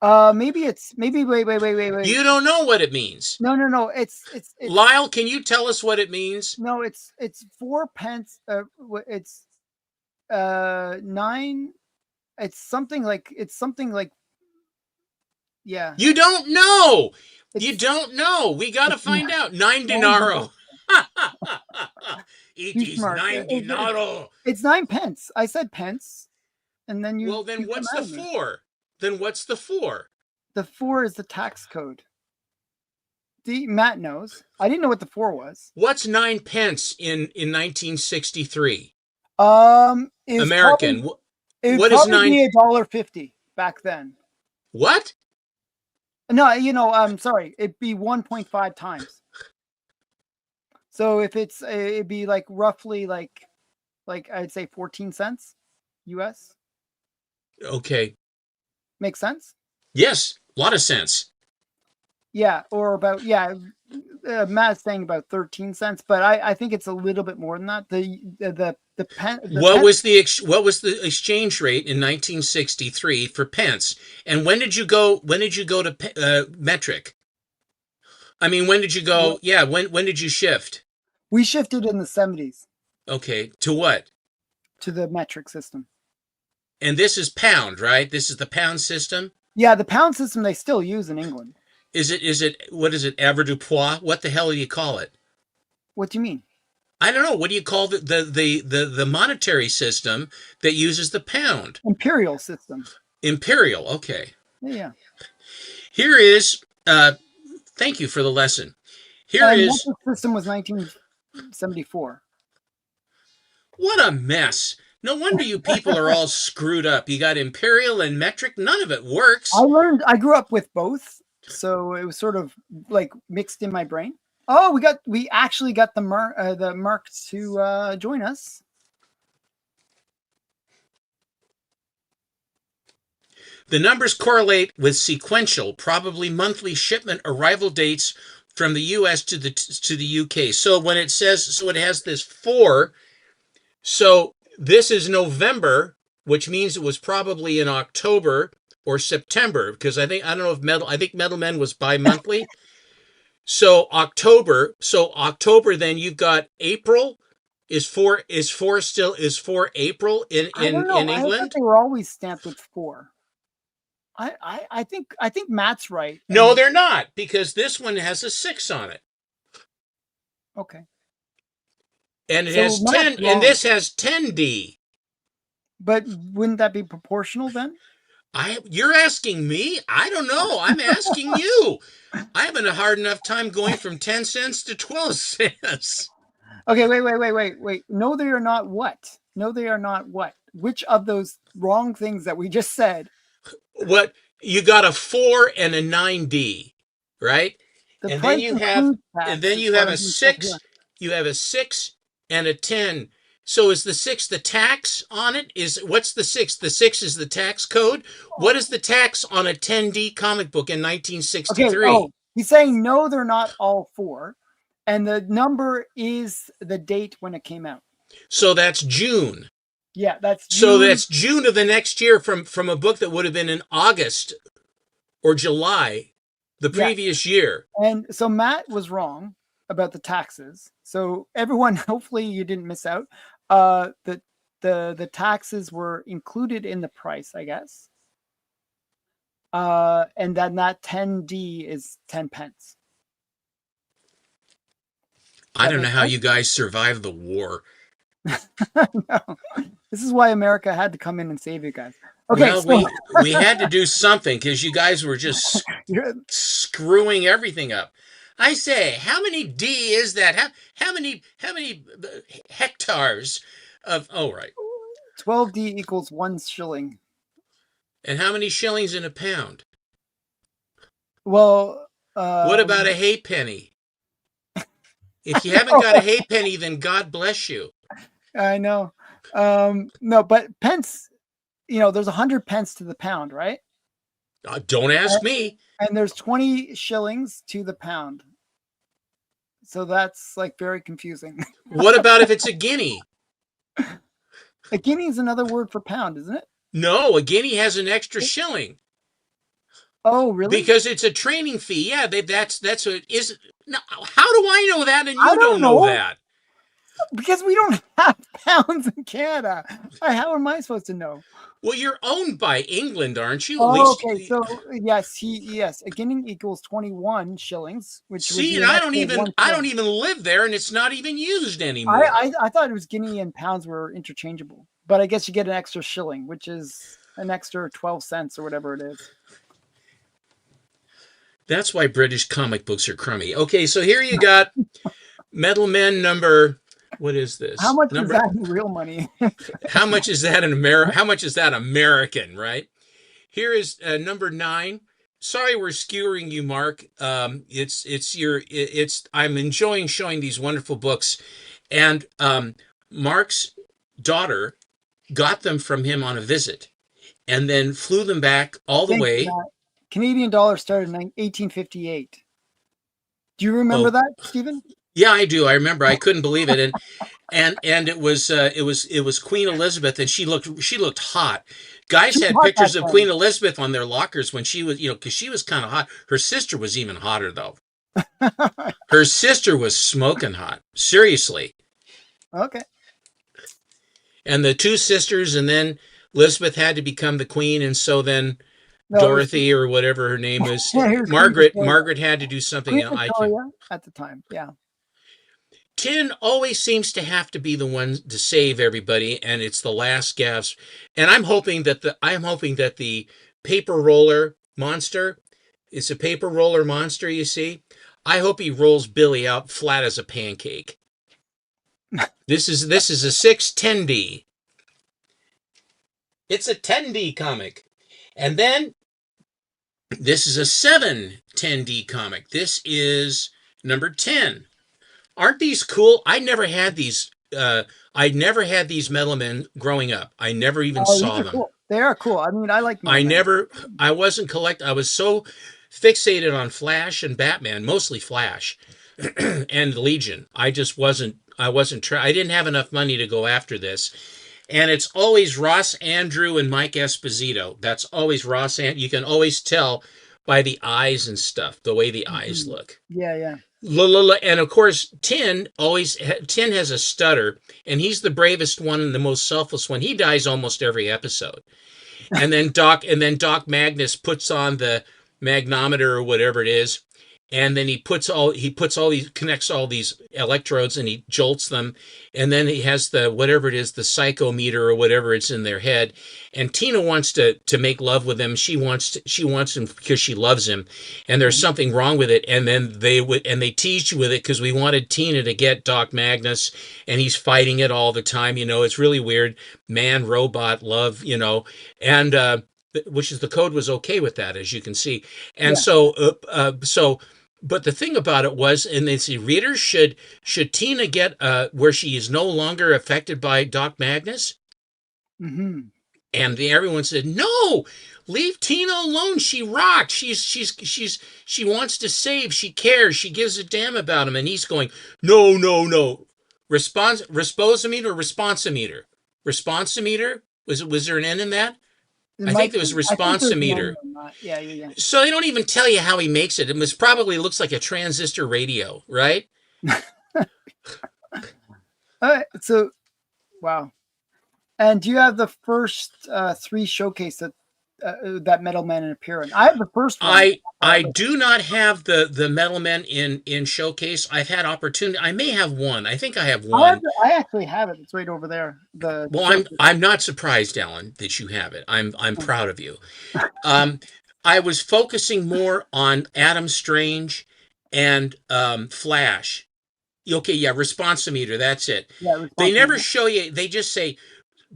Maybe wait. You don't know what it means. No. It's Lyle, can you tell us what it means? no, it's 4 pence. It's nine. It's something like yeah. You don't know. You It's don't know. We got to it's find out. 9 nine. dinaro. It Be is smart. 9 dinaro. It's 9 pence. I said pence, and then Well, you then come what's at the me. 4? Then what's the 4? The 4 is the tax code. Matt knows. I didn't know what the 4 was. What's 9 pence in 1963? It was probably American. it would What is probably 9? be $1.50 back then. What? No, I'm sorry. It'd be 1.5 times. So if it'd be like roughly like I'd say 14 cents US. Okay. Makes sense? Yes, a lot of sense. Yeah, or about Matt's saying about 13 cents, but I think it's a little bit more than that. The pen the What pen was the exchange rate in 1963 for pence? And when did you go to metric? I mean, when did you go? Yeah, when did you shift? we shifted in the 70s Okay, to what? to the metric system. And this is pound, right? This is the pound system. Yeah, the pound system they still use in England. Is it what is it? Avoirdupois? What the hell do you call it? What do you mean? I don't know. What do you call the monetary system that uses the pound? Imperial system. Imperial. Okay. Yeah. Here is. Thank you for the lesson. Here is. Metric system was 1974. What a mess. No wonder you people are all screwed up. You got imperial and metric. None of it works. I grew up with both, so it was sort of like mixed in my brain. Oh, we actually got the Mark to join us. The numbers correlate with sequential, probably monthly shipment arrival dates from the US to the UK. So when it says, so it has this 4. So this is November, which means it was probably in October or September, because I don't know if I think Metal Men was bi-monthly. So October, then you've got April. Is 4 April I don't know. in I thought England? they were always stamped with 4. I think Matt's right. No, they're not, because this one has a 6 on it. Okay. And it So has Matt's 10, wrong. and this has 10D. But wouldn't that be proportional then? You're asking me? I don't know. I'm asking you. I'm having a hard enough time going from 10 cents to 12 cents. Okay, wait. No, they are not what? No, they are not what? Which of those wrong things that we just said? What, you got a 4 and a 9D, right? The And then price you have includes tax and then is you what have I'm a being told here. 6, you have a 6 and a 10. So is the 6 the tax on it? What's the 6? The 6 is the tax code. What is the tax on a 10D comic book in Okay. 1963? He's saying no, they're not all 4, and the number is the date when it came out. So that's June. Yeah, that's June. So that's June of the next year from a book that would have been in August or July the previous year. And so Matt was wrong about the taxes. So everyone, hopefully you didn't miss out. The taxes were included in the price, I guess. And then that 10D is 10 pence. I don't know how you guys survived the war. No. This is why America had to come in and save you guys. Okay, well, so we had to do something because you guys were just screwing everything up. I say, how many D is that? How many hectares of? Oh, right. 12D equals 1 shilling. And how many shillings in a pound? Well, what about a halfpenny? If you haven't got a halfpenny, then God bless you. I know. No, but pence, there's 100 pence to the pound, right? Don't ask me. And there's 20 shillings to the pound. So that's like very confusing. What about if it's a guinea? A guinea is another word for pound, isn't it? No, a guinea has an extra shilling. Oh, really? Because it's a training fee. Yeah, that's what it is. Now, how do I know that and you don't know that? Because we don't have pounds in Canada. How am I supposed to know? Well, you're owned by England, aren't you? Okay. So yes, a guinea equals 21 shillings, which see, and I don't even live there, and it's not even used anymore. I thought it was guinea and pounds were interchangeable, but I guess you get an extra shilling, which is an extra 12 cents or whatever it is. That's why British comic books are crummy. Okay, so here you got Metal Men number. What is this? How much is that in real money? How much is that in America? How much is that American, right? Here is number 9. Sorry, we're skewering you, Mark. I'm enjoying showing these wonderful books, and Mark's daughter got them from him on a visit, and then flew them back all the way. Canadian dollar started in 1858. Do you remember that, Stephen? Yeah, I do. I remember. I couldn't believe it, and it was Queen Elizabeth, and she looked hot. Guys had pictures of Queen Elizabeth on their lockers when she was, because she was kind of hot. Her sister was even hotter, though. Her sister was smoking hot. Seriously. Okay. And the 2 sisters, and then Elizabeth had to become the queen, and so then Dorothy or whatever her name is, Margaret had to do something. At the time, yeah. 10 always seems to have to be the one to save everybody, and it's the last gasp. And I'm hoping that the paper roller monster, it's a paper roller monster, you see. I hope he rolls Billy out flat as a pancake. This is a 610D. It's a 10D comic. And then this is a 710D comic. This is number 10. Aren't these cool? I never had these Metal Men growing up. I never even saw them. Cool. They are cool. I mean, I like them. I wasn't collect. I was so fixated on Flash and Batman, mostly Flash and Legion. I didn't have enough money to go after this. And it's always Ross Andru and Mike Esposito. That's always Ross and you can always tell by the eyes and stuff, the way the eyes look. Yeah, yeah. And of course, Tin has a stutter, and he's the bravest one and the most selfless one. He dies almost every episode. And then Doc Magnus puts on the magnometer or whatever it is, and then he connects all these electrodes and he jolts them, and then he has the whatever it is, the psychometer or whatever it's in their head. And Tina wants to make love with him. She wants him because she loves him, and there's something wrong with it. And then they tease you with it because we wanted Tina to get Doc Magnus, and he's fighting it all the time. It's really weird, man robot love, and which is the code was okay with that, as you can see. And but the thing about it was, and they say, readers, should Tina get where she is no longer affected by Doc Magnus? Mm-hmm. And everyone said, no, leave Tina alone. She rocks. She wants to save. She cares. She gives a damn about him. And he's going, no. Responsometer. Was there an N in that? I think there was responsometer. Yeah. So they don't even tell you how he makes it. It probably looks like a transistor radio, right? All right. So, wow. And do you have the first 3 showcase that Metal Man appear in? I have the first one. I do not have the Metal Men in showcase. I've had opportunity. I may have one. I think I have one. I actually have it. It's right over there. I'm not surprised, Alan, that you have it. I'm proud of you. I was focusing more on Adam Strange and Flash. Okay, yeah, responsometer. That's it. Yeah, they never show you. They just say,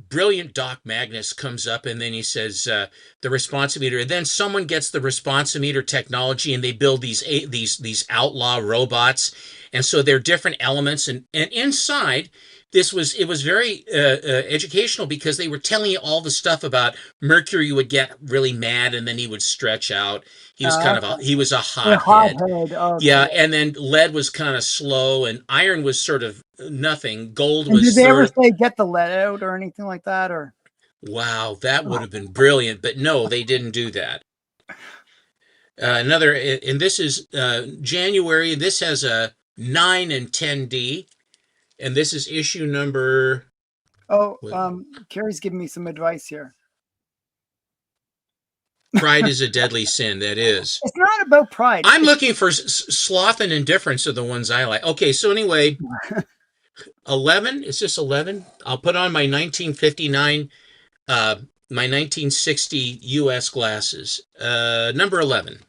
brilliant Doc Magnus comes up, and then he says the responsometer, and then someone gets the responsometer technology, and they build these outlaw robots, and so they're different elements, and inside it was very educational because they were telling you all the stuff about Mercury would get really mad, and then he would stretch out. He was he was a hothead. Okay. Yeah, and then Lead was kind of slow, and Iron was sort of nothing. Gold was. Did they ever say get the lead out or anything like that? Or wow, that would have been brilliant, but no, they didn't do that. And this is January. This has a 9 and 10D, and this is issue number. Carrie's giving me some advice here. Pride is a deadly sin. That is. It's not about pride. I'm looking for sloth and indifference are the ones I like. Okay, so anyway, 11. Is this 11? I'll put on my 1959, my 1960 U.S. glasses. Number 11.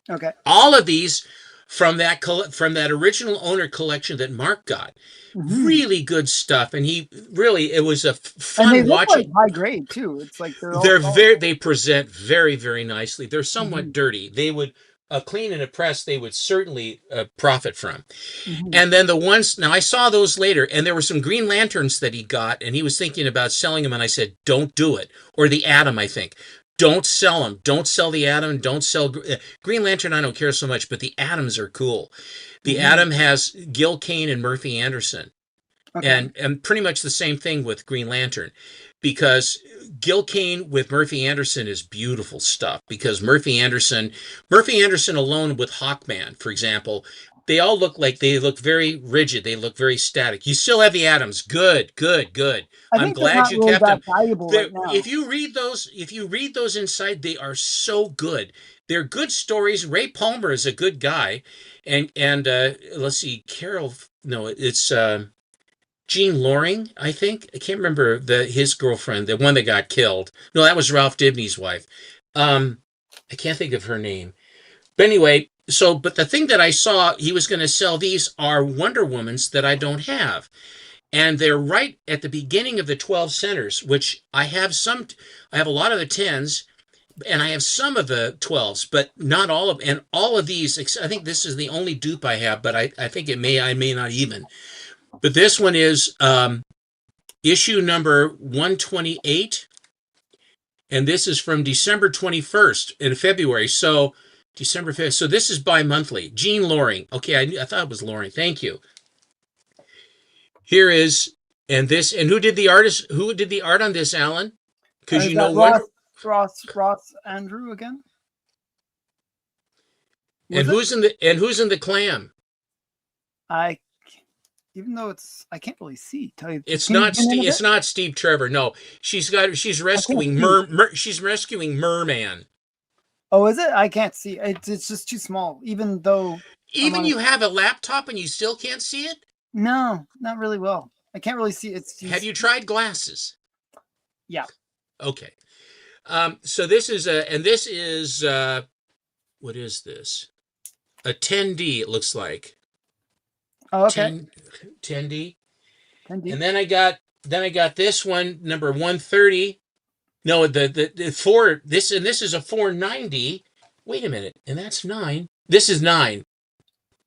Okay. All of these from that original owner collection that Mark got. Mm-hmm. Really good stuff, and it was a fun and they watching. Look like high grade too. It's like they present very, very nicely. They're somewhat dirty. They would clean and a press. They would certainly profit from. Mm-hmm. And then the ones now I saw those later, and there were some Green Lanterns that he got, and he was thinking about selling them, and I said, "Don't do it." Or the Atom, I think. Don't sell them. Don't sell the Atom. Don't sell Green Lantern. I don't care so much, but the Atoms are cool. The Atom has Gil Kane and Murphy Anderson. Okay. And pretty much the same thing with Green Lantern, because Gil Kane with Murphy Anderson is beautiful stuff, because Murphy Anderson alone with Hawkman, for example, they all look very rigid. They look very static. You still have the Atoms. Good. I'm glad you kept them. Right now. If you read those inside, they are so good. They're good stories. Ray Palmer is a good guy. And let's see, it's Jean Loring, I think. I can't remember his girlfriend, the one that got killed. No, that was Ralph Dibny's wife. I can't think of her name. But anyway, but the thing that I saw he was going to sell, these are Wonder Womans that I don't have. And they're right at the beginning of the 12 centers, which I have a lot of the 10s, and I have some of the 12s, but not all of, and all of these, I think this is the only dupe I have, but I think I may not even. But this one is issue number 128, and this is from December 21st in February. So December 5th. So this is bi-monthly. Jean Loring. Okay, I thought it was Loring. Thank you. Here is, and this, and who did the art on this, Alan? Because Is you know that Wonder. Ross Andrew again? And Was who's in the clam? I, even though I can't really see. Tell you, It's can you not zoom in a It's bit? not Steve Trevor. No, she's rescuing she's rescuing Merman. Oh, is it? I can't see. It's just too small. Even though I'm Even on you have a laptop and you still can't see it? no, not really well. I can't really see. Have you tried glasses? Yeah. Okay. So this is what is this? A 10D, it looks like. Oh, okay. 10D. 10D. And then I got this one, number 130. No, the four, this is a 490. Wait a minute, and that's 9. This is 9.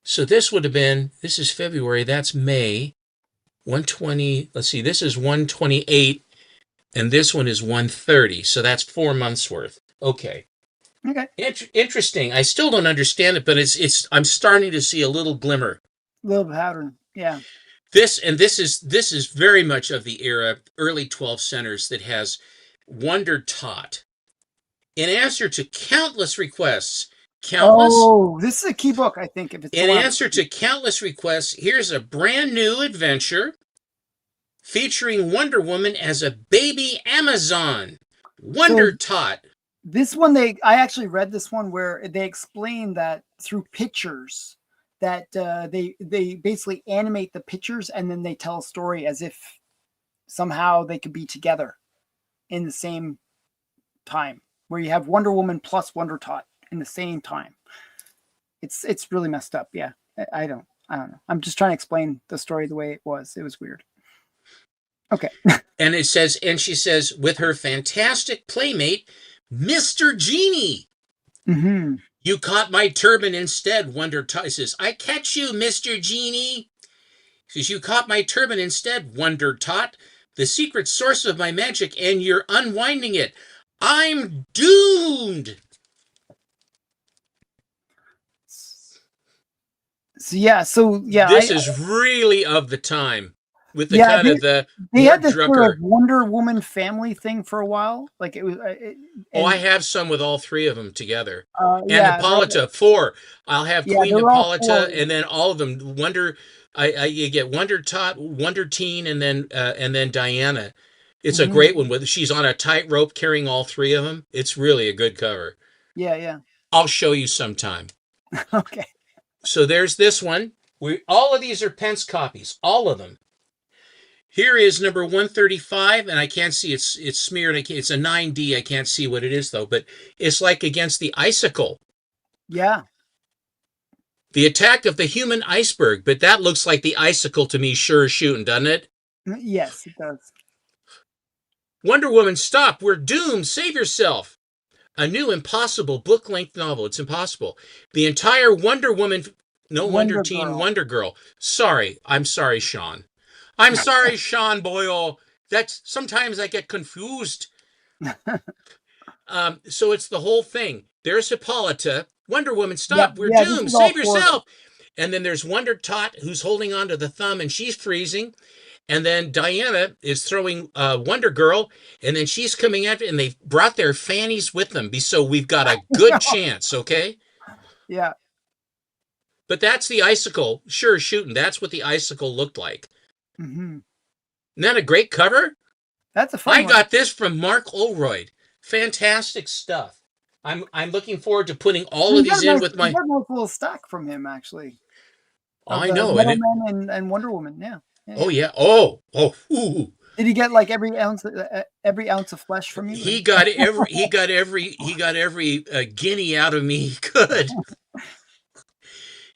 So this would have been, this is February, that's May. 120, let's see, this is 128, and this one is 130. So that's 4 months worth. Okay. Okay. Interesting. I still don't understand it, but I'm starting to see a little glimmer. Little pattern. Yeah. This is very much of the era, early 12th centers, that has Wonder Tot. In answer to countless requests, Oh, this is a key book, I think. If it's in answer to countless requests, here's a brand new adventure featuring Wonder Woman as a baby Amazon. Wonder Tot. This one, I actually read this one where they explain that through pictures that they basically animate the pictures and then they tell a story as if somehow they could be together in the same time, where you have Wonder Woman plus Wonder Tot in the same time. It's really messed up. Yeah. I don't know. I'm just trying to explain the story the way it was. It was weird. Okay. And she says, with her fantastic playmate, Mr. Genie. Mm-hmm. You caught my turban instead, Wonder Tot. Says, I catch you, Mr. Genie. Says, you caught my turban instead, Wonder Tot. The secret source of my magic, and you're unwinding it. I'm doomed. So yeah. This is really of the time. With the they had this sort of Wonder Woman family thing for a while. Like it was. I have some with all 3 of them together. And Hippolyta, 4. I'll have Queen Hippolyta, and then all of them. You get Wonder Tot, Wonder Teen, and then Diana. It's a great one. She's on a tightrope carrying all 3 of them. It's really a good cover. Yeah. I'll show you sometime. Okay. So there's this one. All of these are Pence copies. All of them. Here is number 135, and I can't see, it's smeared. It's a 9D. I can't see what it is, though, but it's like against the icicle. Yeah. The attack of the human iceberg, but that looks like the icicle to me, sure as shooting, doesn't it? Yes, it does. Wonder Woman, stop. We're doomed. Save yourself. A new impossible book-length novel. It's impossible. The entire Wonder Woman, Wonder Teen, Wonder Girl. Sorry. I'm sorry, Sean. I'm sorry, Sean Boyle. Sometimes I get confused. So it's the whole thing. There's Hippolyta. Wonder Woman, stop. We're doomed. Save yourself. And then there's Wonder Tot, who's holding onto the thumb, and she's freezing. And then Diana is throwing Wonder Girl, and then she's coming after, and they've brought their fannies with them. So we've got a good chance, okay? Yeah. But that's the icicle. Sure, shooting. That's what the icicle looked like. Mm-hmm. Isn't that a great cover? That's a fun one. I got this from Mark Oldroyd. Fantastic stuff. I'm looking forward to putting all of these in with my. I got a nice little stack from him, actually. I know. And Wonder Woman, yeah. Oh yeah. Oh. Ooh. Did he get like every ounce of flesh from you? He got every guinea out of me he could.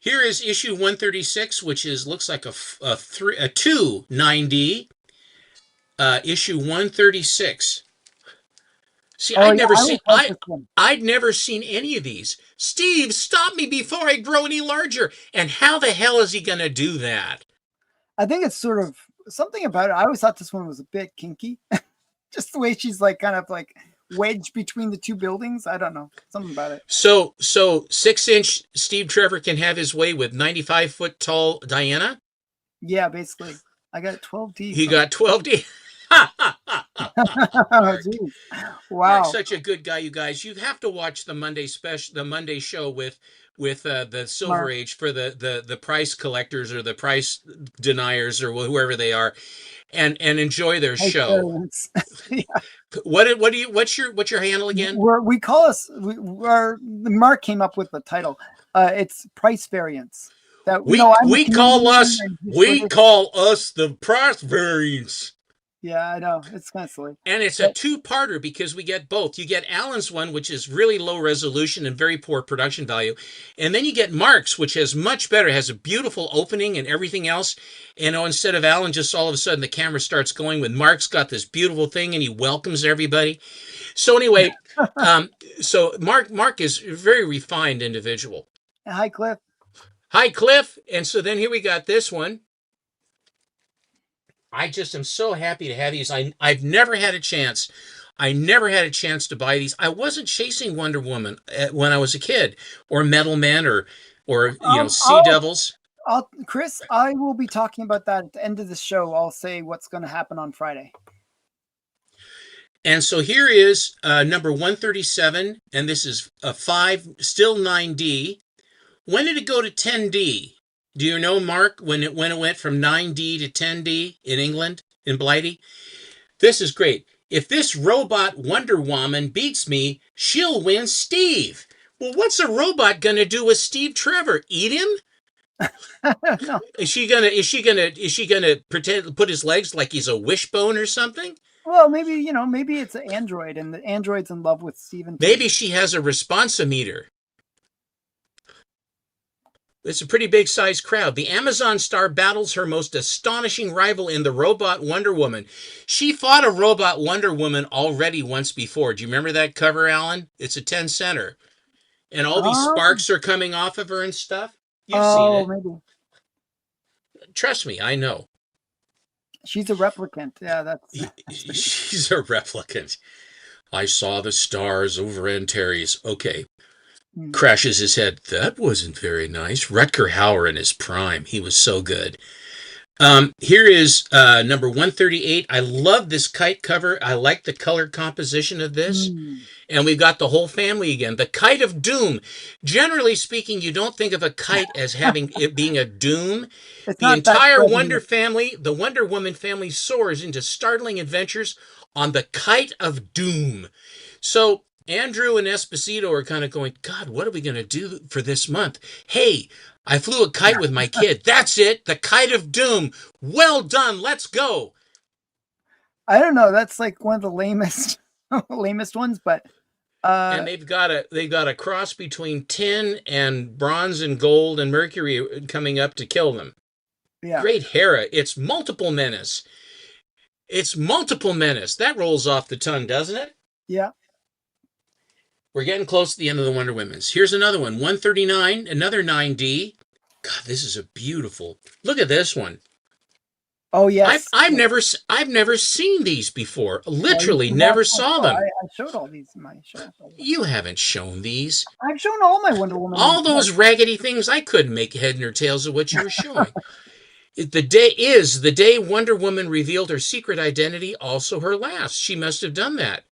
Here is issue 136, which looks like a 2 9D. Issue 136. See, I'd never seen any of these. Steve, stop me before I grow any larger. And how the hell is he going to do that? I think it's something about it. I always thought this one was a bit kinky. Just the way she's like kind of like wedged between the two buildings. I don't know, something about it. So 6-inch Steve Trevor can have his way with 95-foot tall Diana. Yeah, basically, I got 12D. He got 12D. Oh, geez. Wow. Mark's such a good guy, you guys. You have to watch the Monday show with the Silver Mark. Age for the price collectors or the price deniers or whoever they are, and enjoy their show. Yeah. What's your handle again? We call us Mark came up with the title. It's price variance. That We call us the price variance. Yeah, I know. It's kind of silly. And it's a two-parter because we get both. You get Alan's one, which is really low resolution and very poor production value. And then you get Mark's, which has much better, has a beautiful opening and everything else. And instead of Alan, just all of a sudden the camera starts going with Mark's got this beautiful thing and he welcomes everybody. So anyway, so Mark is a very refined individual. Hi, Cliff. Hi, Cliff. And so then here we got this one. I just am so happy to have these. I've never had a chance. I never had a chance to buy these. I wasn't chasing Wonder Woman when I was a kid, or Metal Men, or Sea Devils. Chris, I will be talking about that at the end of the show. I'll say what's going to happen on Friday. And so here is number 137, and this is a 5, still 9D. When did it go to 10D? Do you know, Mark, when it went from 9D to 10D in England, in Blighty? This is great. If this robot Wonder Woman beats me, she'll win Steve. Well, what's a robot going to do with Steve Trevor? Eat him? No. Is she gonna pretend put his legs like he's a wishbone or something? Well, maybe it's an android, and the android's in love with Steven. Maybe she has a responsometer. It's a pretty big sized crowd. The Amazon star battles her most astonishing rival in the robot Wonder Woman. She fought a robot Wonder Woman already once before. Do you remember that cover, Alan? It's a 10 center. And all these sparks are coming off of her and stuff. You've seen it. Maybe. Trust me, I know. She's a replicant. Yeah, that's she's a replicant. I saw the stars over Antares. Okay. Crashes his head. That wasn't very nice. Rutger Hauer in his prime. He was so good. Here is number 138. I love this kite cover. I like the color composition of this. And we've got the whole family again. The Kite of Doom. Generally speaking, you don't think of a kite as having it being a doom. The entire Wonder family, the Wonder Woman family, soars into startling adventures on the Kite of Doom. So Andrew and Esposito are kind of going, God, what are we going to do for this month? Hey, I flew a kite with my kid. That's it. The Kite of Doom. Well done. Let's go. I don't know. That's like one of the lamest ones, but and they've got a cross between tin and bronze and gold and mercury coming up to kill them. Yeah. Great Hera. It's multiple menace. That rolls off the tongue, doesn't it? Yeah. We're getting close to the end of the Wonder Women's. Here's another one, 139, another 9D. God, this is a beautiful. Look at this one. Oh yes. I've never seen these before. Literally never saw them. I showed all these in my show. You haven't shown these. I've shown all my Wonder Woman. All those raggedy things. I couldn't make head nor tails of what you were showing. The day Wonder Woman revealed her secret identity, also her last. She must have done that.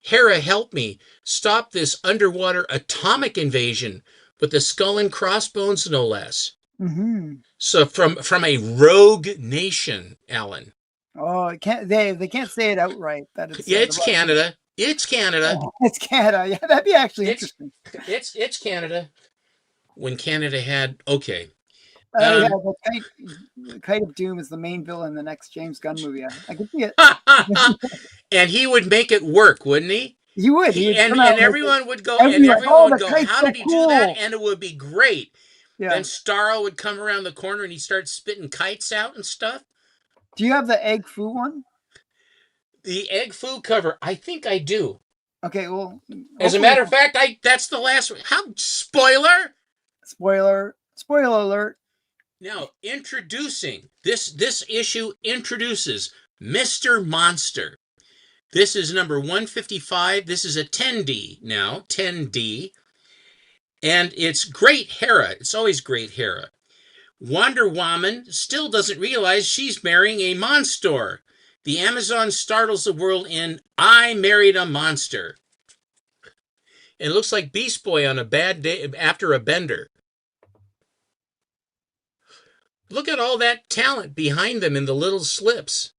Hera, help me stop this underwater atomic invasion with the skull and crossbones, no less. Mm-hmm. So from a rogue nation, Alan. Oh, they can't say it outright. That it's Canada. It's Canada. Oh, it's Canada. Yeah, that'd be actually interesting. It's Canada. When Canada had the Kite of Doom is the main villain in the next James Gunn movie. I can see it. And he would make it work, wouldn't he? He would. And everyone would go. And everyone would go. How did he do that? And it would be great. Yeah. Then Starro would come around the corner and he'd start spitting kites out and stuff. Do you have the Egg Foo one? The Egg Foo cover, I think I do. Okay, well. As a matter of fact, that's the last one. How spoiler? Spoiler alert. Now, introducing this issue introduces Mr. Monster. This is number 155. This is a 10D now, 10D. And it's Great Hera. It's always Great Hera. Wonder Woman still doesn't realize she's marrying a monster. The Amazon startles the world in I Married a Monster. It looks like Beast Boy on a bad day after a bender. Look at all that talent behind them in the little slips.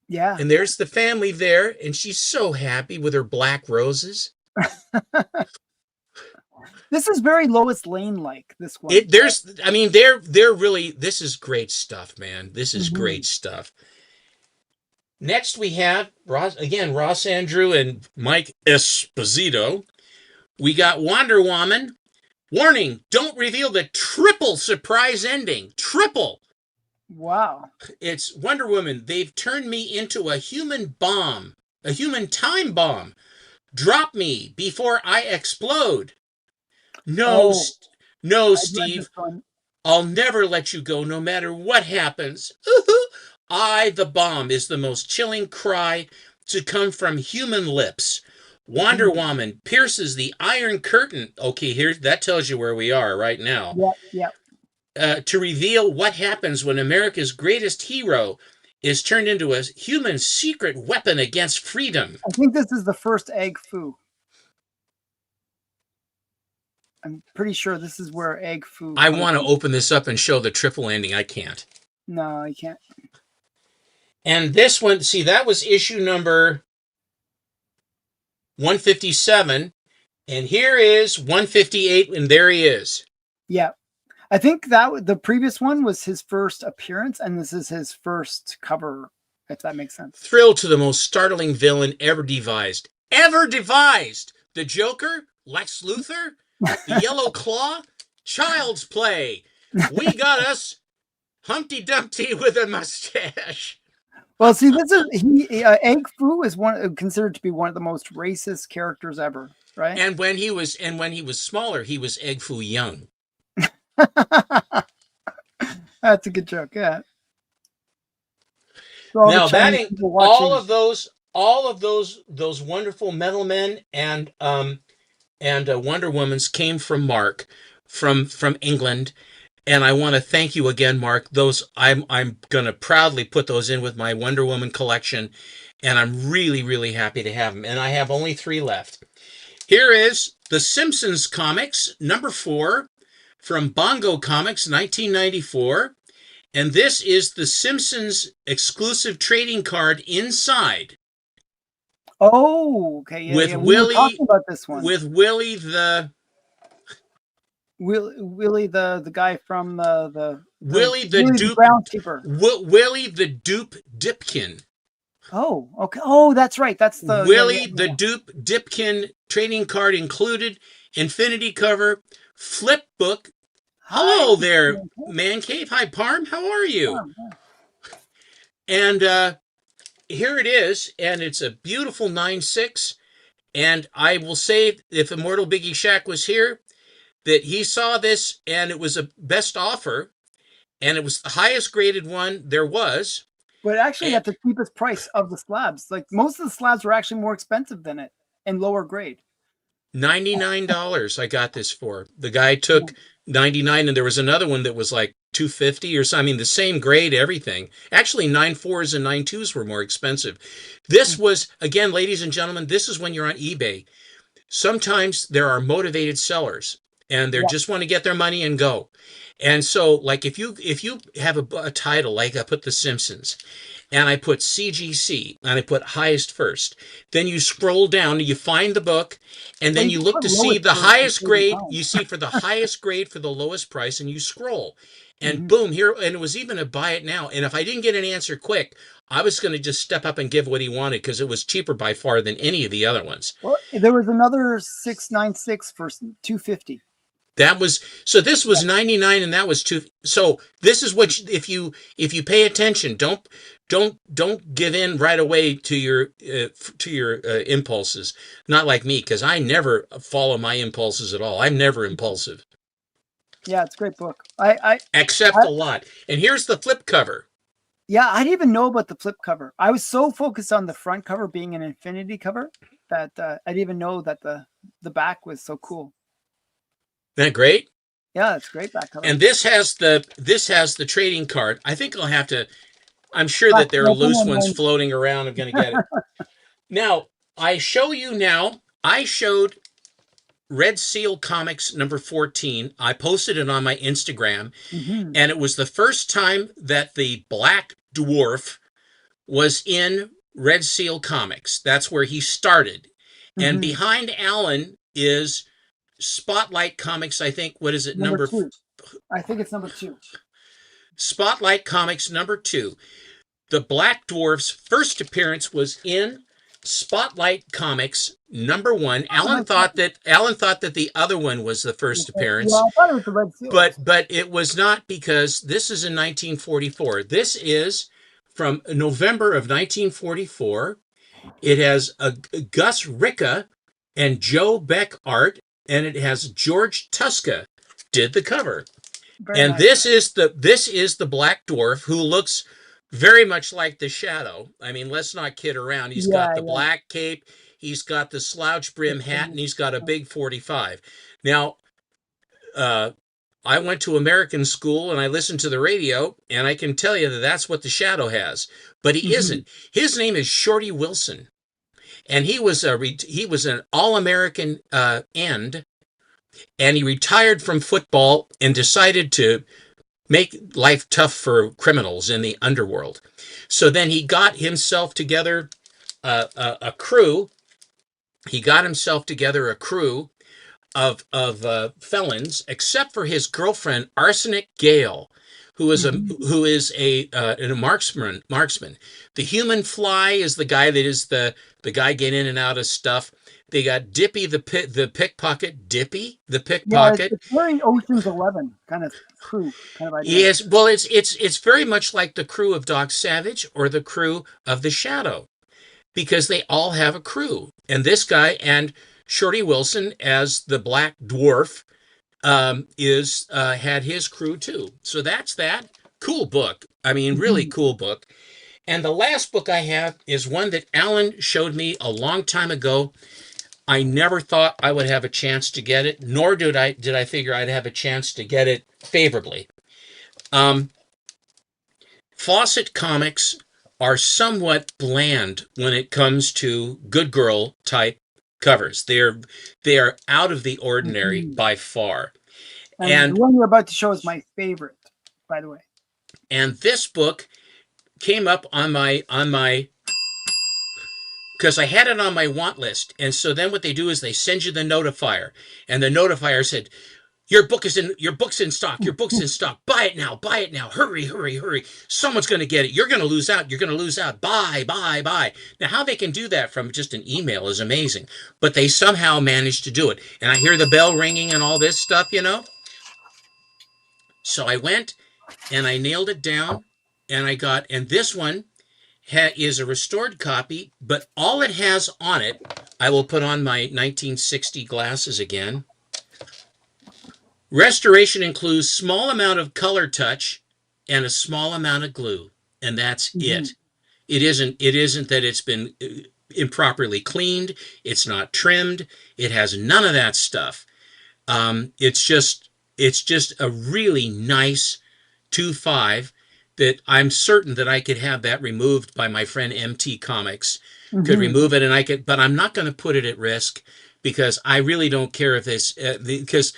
Yeah. And there's the family there, and she's so happy with her black roses. This is very Lois Lane like, this one. They're really, this is great stuff, man. This is great stuff. Next we have Ross Andrew and Mike Esposito. We got Wonder Woman. Warning, don't reveal the triple surprise ending. Triple. Wow. It's Wonder Woman. They've turned me into a human bomb, a human time bomb. Drop me before I explode. No, Steve. I'll never let you go no matter what happens. I, the bomb, is the most chilling cry to come from human lips. Wonder Woman pierces the Iron Curtain. Okay, that tells you where we are right now. Yep. To reveal what happens when America's greatest hero is turned into a human secret weapon against freedom. I think this is the first egg foo. I'm pretty sure this is where egg foo. I want to open this up and show the triple ending. I can't. No, I can't. And this one, see, that was issue number 157. And here is 158, and there he is. Yeah. I think that the previous one was his first appearance, and this is his first cover, if that makes sense. Thrilled to the most startling villain ever devised. Ever devised! The Joker? Lex Luthor? The Yellow Claw? Child's Play. We got us Humpty Dumpty with a mustache. Well, see, this is Egg Foo is considered to be one of the most racist characters ever, right? And when he was smaller, he was Egg Foo Young. That's a good joke, yeah. So now that all of those wonderful Metal Men and Wonder Woman's came from Mark from England. And I want to thank you again, Mark. Those I'm gonna proudly put those in with my Wonder Woman collection, and I'm really, really happy to have them. And I have only 3 left. Here is the Simpsons comics, number 4, from Bongo Comics, 1994. And this is the Simpsons exclusive trading card inside. Oh, okay. Yeah, with yeah. Willie, we were talking about this one. With Willie the guy from the Willie the Dupe groundskeeper. Willie the Dupe Dipkin. Oh, okay. Oh, that's right. That's the Willie the Dupe Dipkin trading card included, infinity cover, flip book. Hello there, Man Cave. Hi, Parm. How are you? And here it is, and it's a beautiful 9.6. And I will say, if Immortal Biggie Shack was here, that he saw this and it was a best offer, and it was the highest graded one there was. But actually at the cheapest price of the slabs. Like most of the slabs were actually more expensive than it and lower grade. $99 I got this for. The guy took $99, and there was another one that was like $250 or something. I mean, the same grade, everything. Actually, 9.4s and 9.2s were more expensive. This was, again, ladies and gentlemen, this is when you're on eBay. Sometimes there are motivated sellers, and they just want to get their money and go. And so, like, if you have a title, like I put The Simpsons, and I put CGC, and I put highest first, then you scroll down, you find the book, and then you look to see the highest grade. You see for the highest grade for the lowest price, and you scroll. And boom, here, and it was even a buy it now. And if I didn't get an answer quick, I was going to just step up and give what he wanted, because it was cheaper by far than any of the other ones. Well, there was another 696 for $250. That was, so this was 99, and that was 2. So this is what if you pay attention, don't give in right away to your impulses. Not like me, because I never follow my impulses at all. I'm never impulsive. Yeah, it's a great book. I accept a lot. And here's the flip cover. Yeah, I didn't even know about the flip cover. I was so focused on the front cover being an infinity cover that I didn't even know that the back was so cool. Isn't that great? Yeah, it's great back cover. And this has the trading card. I think I'll have to. I'm sure Crack that there it are open loose and ones then floating around. I'm going to get it. Now, I show you now. I showed Red Seal Comics number 14. I posted it on my Instagram, Mhm, and it was the first time that the Black Dwarf was in Red Seal Comics. That's where he started. And mhm. behind Alan is Spotlight Comics, I think. What is it? Number two. I think it's number two. Spotlight Comics number 2. The Black Dwarf's first appearance was in Spotlight Comics number 1. Oh, Alan no thought kidding. that Alan thought that the other one was the first Yeah, appearance, I thought it was the Red Seals. but it was not, because this is in 1944. This is from November of 1944. It has a Gus Ricka and Joe Beck art, and it has George Tuska did the cover. Very And nice. this is the Black Dwarf, who looks very much like the Shadow. I mean, let's not kid around. He's got Yeah, the yeah. black cape, he's got the slouch brim hat, and he's got a big 45. Now, uh, I went to American school and I listened to the radio, and I can tell you that that's what the Shadow has, but he Mhm. isn't. His name is Shorty Wilson, and he was an All-American end, and he retired from football and decided to make life tough for criminals in the underworld. So then he got himself together a crew. He got himself together a crew of felons, except for his girlfriend Arsenic Gale, Mhm. who is a marksman. The Human Fly is the guy that is the guy getting in and out of stuff. They got Dippy the pickpocket. Dippy the Yeah, pickpocket. it's very Ocean's 11 kind of crew kind of idea. Yes, well, it's very much like the crew of Doc Savage or the crew of the Shadow, because they all have a crew. And this guy and Shorty Wilson as the Black Dwarf is had his crew too. So that's that. Cool book. I mean, really Mhm. cool book. And the last book I have is one that Alan showed me a long time ago. I never thought I would have a chance to get it, nor did I figure I'd have a chance to get it favorably. Um, Fawcett comics are somewhat bland when it comes to good girl type covers. They are out of the ordinary Mhm. by far. And the And one you're about to show is my favorite, by the way. and this book came up on my because I had it on my want list. And so then what they do is they send you the notifier, and the notifier said, your book's in stock. Your book's in stock. Buy it now. Buy it now. Hurry, hurry, hurry. Someone's going to get it. You're going to lose out. You're going to lose out. Buy, buy, buy. Now, how they can do that from just an email is amazing, but they somehow managed to do it. And I hear the bell ringing and all this stuff. So I went and I nailed it down, and this one is a restored copy, but all it has on it, I will put on my 1960 glasses again. Restoration includes small amount of color touch and a small amount of glue, and that's Mhm. it. It isn't that it's been improperly cleaned. It's not trimmed. It has none of that stuff. It's just a really nice 2.5 that I'm certain that I could have that removed by my friend MT Comics. Could Mhm. remove it, and but I'm not going to put it at risk, because I really don't care if this because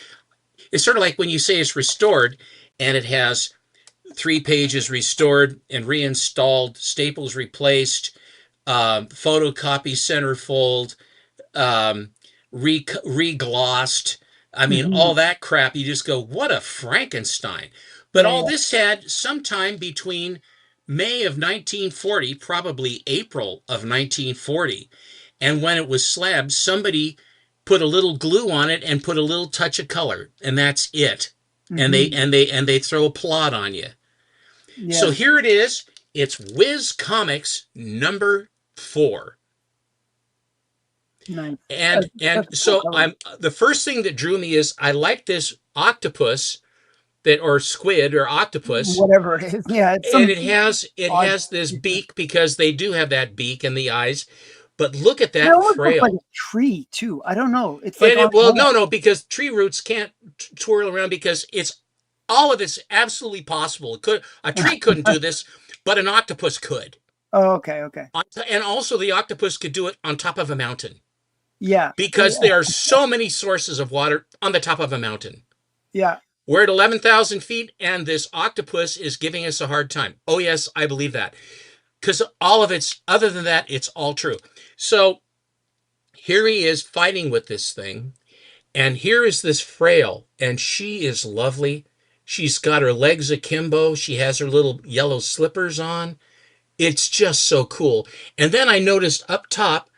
it's sort of like when you say it's restored and it has 3 pages restored and reinstalled, staples replaced, photocopy centerfold, um, re-glossed. I mean, all Mhm. that crap. You just go, what a Frankenstein. But Yeah, all yeah. this had sometime between May of 1940, probably April of 1940. And when it was slabbed, somebody put a little glue on it and put a little touch of color, and that's it. And they Mhm. and they and they throw a plot on you. So Yes. here it is. It's Whiz Comics number 4. Nice. And That's and a cool so cover. I'm the first thing that drew me is I like this octopus that, or squid or octopus, whatever it is. Yeah, it's and some it odd has this creature. beak because they do have that beak and the eyes. But look at It that almost looks like frail. a tree too. I don't know. It's like And on it, well, land. no, because tree roots can't twirl around because it's all of it's absolutely possible. It could a tree couldn't do this, but an octopus could. Oh, okay, okay. And also the octopus could do it on top of a mountain Yeah, because there are so many sources of water on the top of a mountain. yeah. We're at 11,000 feet, and this octopus is giving us a hard time. Oh, yes, I believe that. Because all of it's, other than that, it's all true. So here he is fighting with this thing. And here is this frail, and she is lovely. She's got her legs akimbo. She has her little yellow slippers on. It's just so cool. And then I noticed up top,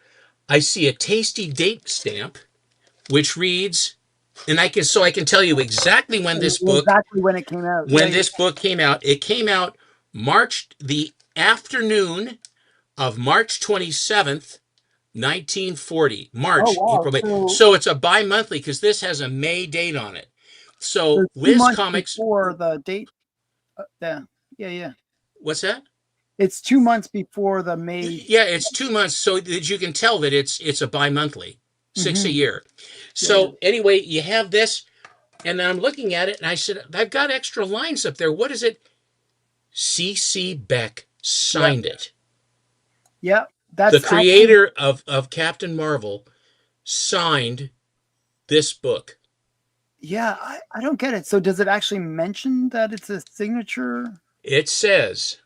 I see a tasty date stamp, which reads, and I can tell you exactly Exactly when it came out. Yeah, when this book came out. It came out the afternoon of March 27th, 1940. oh March, wow. April, May. So So it's a bi-monthly because this has a May date on it. So there's two Whiz months Comics, before the date. Yeah, yeah, yeah. what's that? It's 2 months before the May. Yeah, it's 2 months, so that you can tell that it's a bi-monthly, six a Mhm. year. Yeah, yeah. So anyway, you have this, and then I'm looking at it, and I said, I've got extra lines up there. What is it? C.C. Beck Yeah, signed it. yeah. The That's actually creator of Captain Marvel signed this book. yeah. I don't get it. So does it actually mention that it's a signature? It says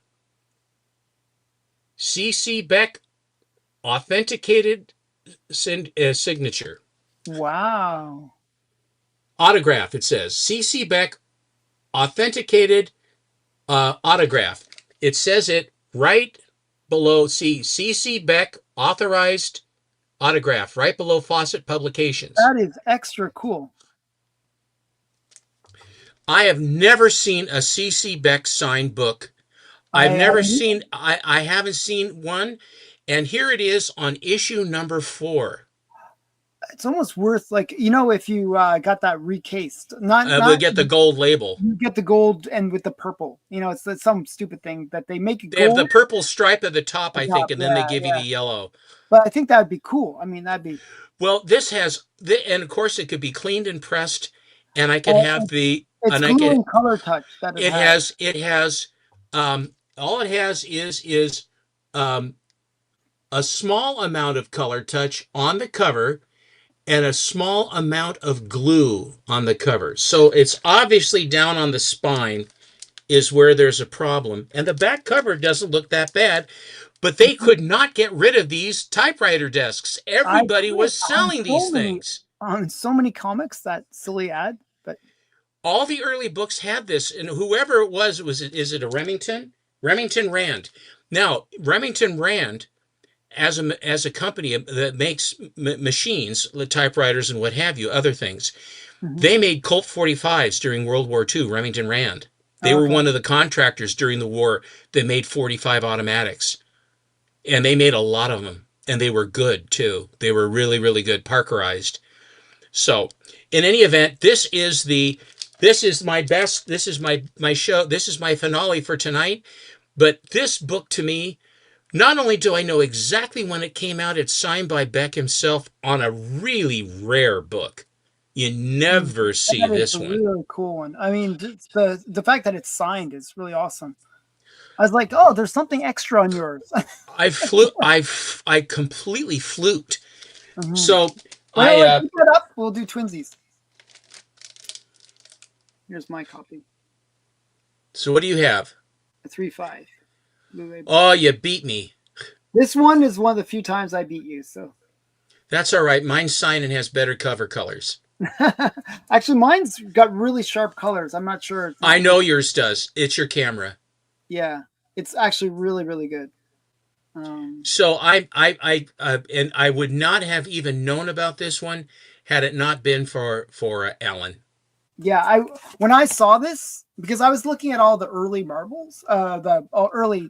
C.C. Beck authenticated signature. Wow. Autograph, it says. C.C. Beck authenticated autograph. It says it right below. See, C.C. Beck authorized autograph right below Fawcett Publications. That is extra cool. I have never seen a C.C. Beck signed book. I I haven't seen one. And here it is on issue number 4. it's almost worth like if you got that recased, We'll not get the gold label. you get the gold and with the purple. It's some stupid thing that they make it They have the gold. purple stripe at the top, I think, and then they Yeah, give you yeah. the yellow. But I think that would be cool. I mean, that'd be. Well, and of course, it could be cleaned and pressed, and I could Oh, have it's and I glue could, and color touch that it has, all it has is, um, a small amount of color touch on the cover and a small amount of glue on the cover. So it's obviously down on the spine is where there's a problem. And the back cover doesn't look that bad, but they could not get rid of these typewriter desks. I Everybody see it was selling these things. on so many comics, that silly ad. But All the early books had this, and whoever it was is it a Remington? Remington Rand. Now, Remington Rand, as a company that makes machines, typewriters and what have you, other things, they made Colt 45s during World War II, Remington Rand. They were okay. one of the contractors during the war that made 45 automatics. And they made a lot of them. And they were good, too. They were really, really good, Parkerized. So, in any event, this is my best, this is my show, this is my finale for tonight. But this book to me, not only do I know exactly when it came out, it's signed by Beck himself on a really rare book. You never see That is this a one. really cool one. I mean, the fact that it's signed is really awesome. I was like, oh, there's something extra on yours. I completely fluked. Mhm. So Well, keep that up. We'll do twinsies. Here's my copy. So what do you have? A 3.5. Oh, you beat me. This one is one of the few times I beat you. So That's all right. Mine's signed and has better cover colors. actually, mine's got really sharp colors. I'm not sure. I know yours does. It's your camera. Yeah, it's actually really, really good. So and I would not have even known about this one had it not been for Alan. Yeah, when I saw this, because I was looking at all the early marbles, the early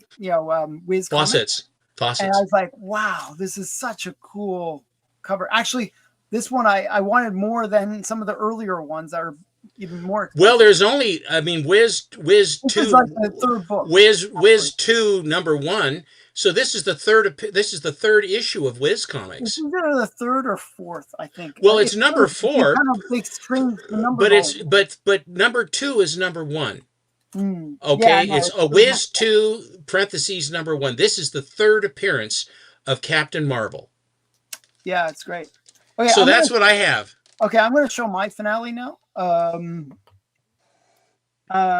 Whiz Fawcett's. and I was like, wow, this is such a cool cover. Actually, this one I wanted more than some of the earlier ones that are even more expensive. Well, there's only, I mean, Whiz This is 2, like the third book. Whiz 2 #1. So this is the third issue of Whiz It's Comics. either the third or fourth, I think. Well, it's number They 4, kind of they string the numbers but it's all. but number 2 is #1. Mm. Okay, Yeah, no, it's a Whiz 2 parentheses #1. This is the third appearance of Captain Marvel. yeah, it's great. Okay, So that's what I have. Okay, I'm going to show my finale now.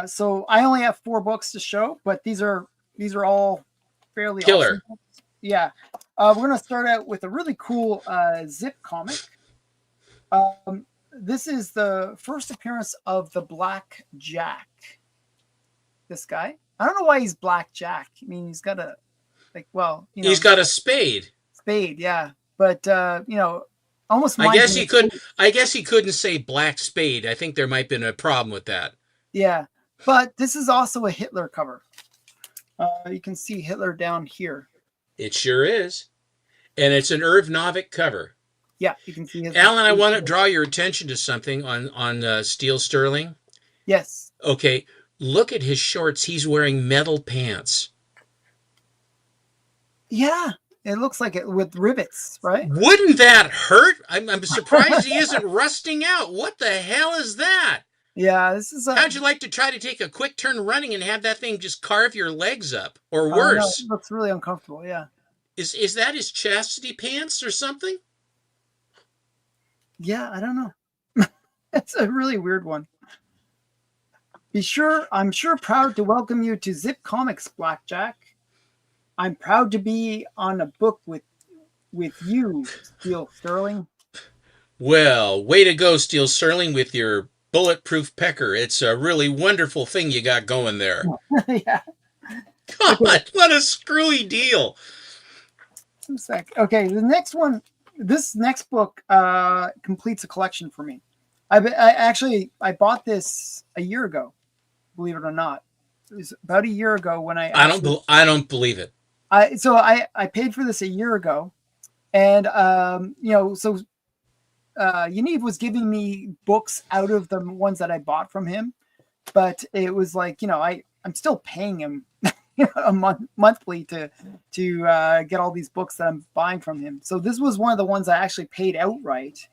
So I only have 4 books to show, but these are all fairly Killer. awesome books. Yeah, we're going to start out with a really cool Zip comic. This is the first appearance of the Black Jack. This guy. I don't know why he's Black Jack. I mean, he's got a he's got a spade. Spade, yeah. But almost. I guess he couldn't say Black Spade. I think there might have been a problem with that. Yeah, but this is also a Hitler cover. You can see Hitler down here. It sure is, and it's an Irv Novick cover. Yeah, you can see his. Alan, I want to draw your attention to something on Steel Sterling. Yes. Okay, look at his shorts. He's wearing metal pants. Yeah, it looks like it with rivets, right? Wouldn't that hurt? I'm surprised he isn't rusting out. What the hell is that? Yeah, this is. How'd you like to try to take a quick turn running and have that thing just carve your legs up, or worse? No, it looks really uncomfortable. Yeah. Is that his chastity pants or something? Yeah, I don't know. It's a really weird one. I'm sure proud to welcome you to Zip Comics, Blackjack. I'm proud to be on a book with you, Steel Sterling. Well, way to go, Steel Sterling, with your bulletproof pecker. It's a really wonderful thing you got going there. Yeah. God, what a screwy deal. Okay, the next one, this next book completes a collection for me. I bought this a year ago, believe it or not. It was about a year ago when I don't believe it. I paid for this a year ago, and Yaniv was giving me books out of the ones that I bought from him, but it was like, I'm still paying him monthly to get all these books that I'm buying from him. So this was one of the ones I actually paid outright,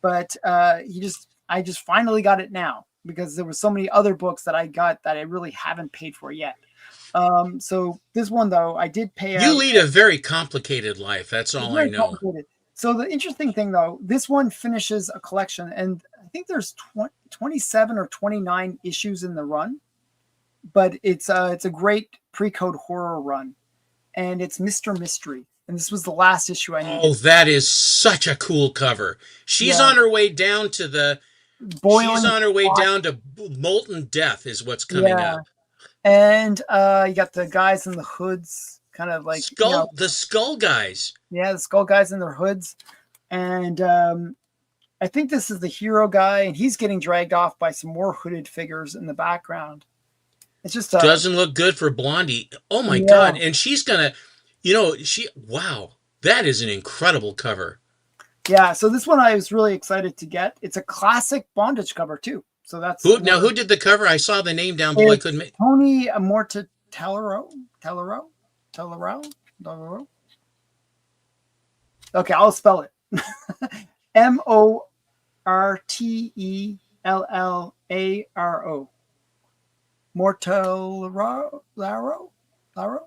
but I just finally got it now because there were so many other books that I got that I really haven't paid for yet. So this one though, I did pay out. You lead a very complicated life. That's all I know. So the interesting thing though, this one finishes a collection, and I think there's 27 or 29 issues in the run, but it's a great pre-code horror run, and it's Mr. Mystery. And this was the last issue I needed. Oh, that is such a cool cover. She's on her way down to the down to molten death is what's coming up. And you got the guys in the hoods, kind of like the skull guys. Yeah, the skull guys in their hoods. And I think this is the hero guy, and he's getting dragged off by some more hooded figures in the background. It's just doesn't look good for Blondie. Oh my God. And she's gonna, wow, that is an incredible cover. Yeah, so this one I was really excited to get. It's a classic bondage cover too. So that's who did the cover? I saw the name down below. I couldn't make Tony Mortellaro. Okay, I'll spell it. Mortellaro. Mortellaro.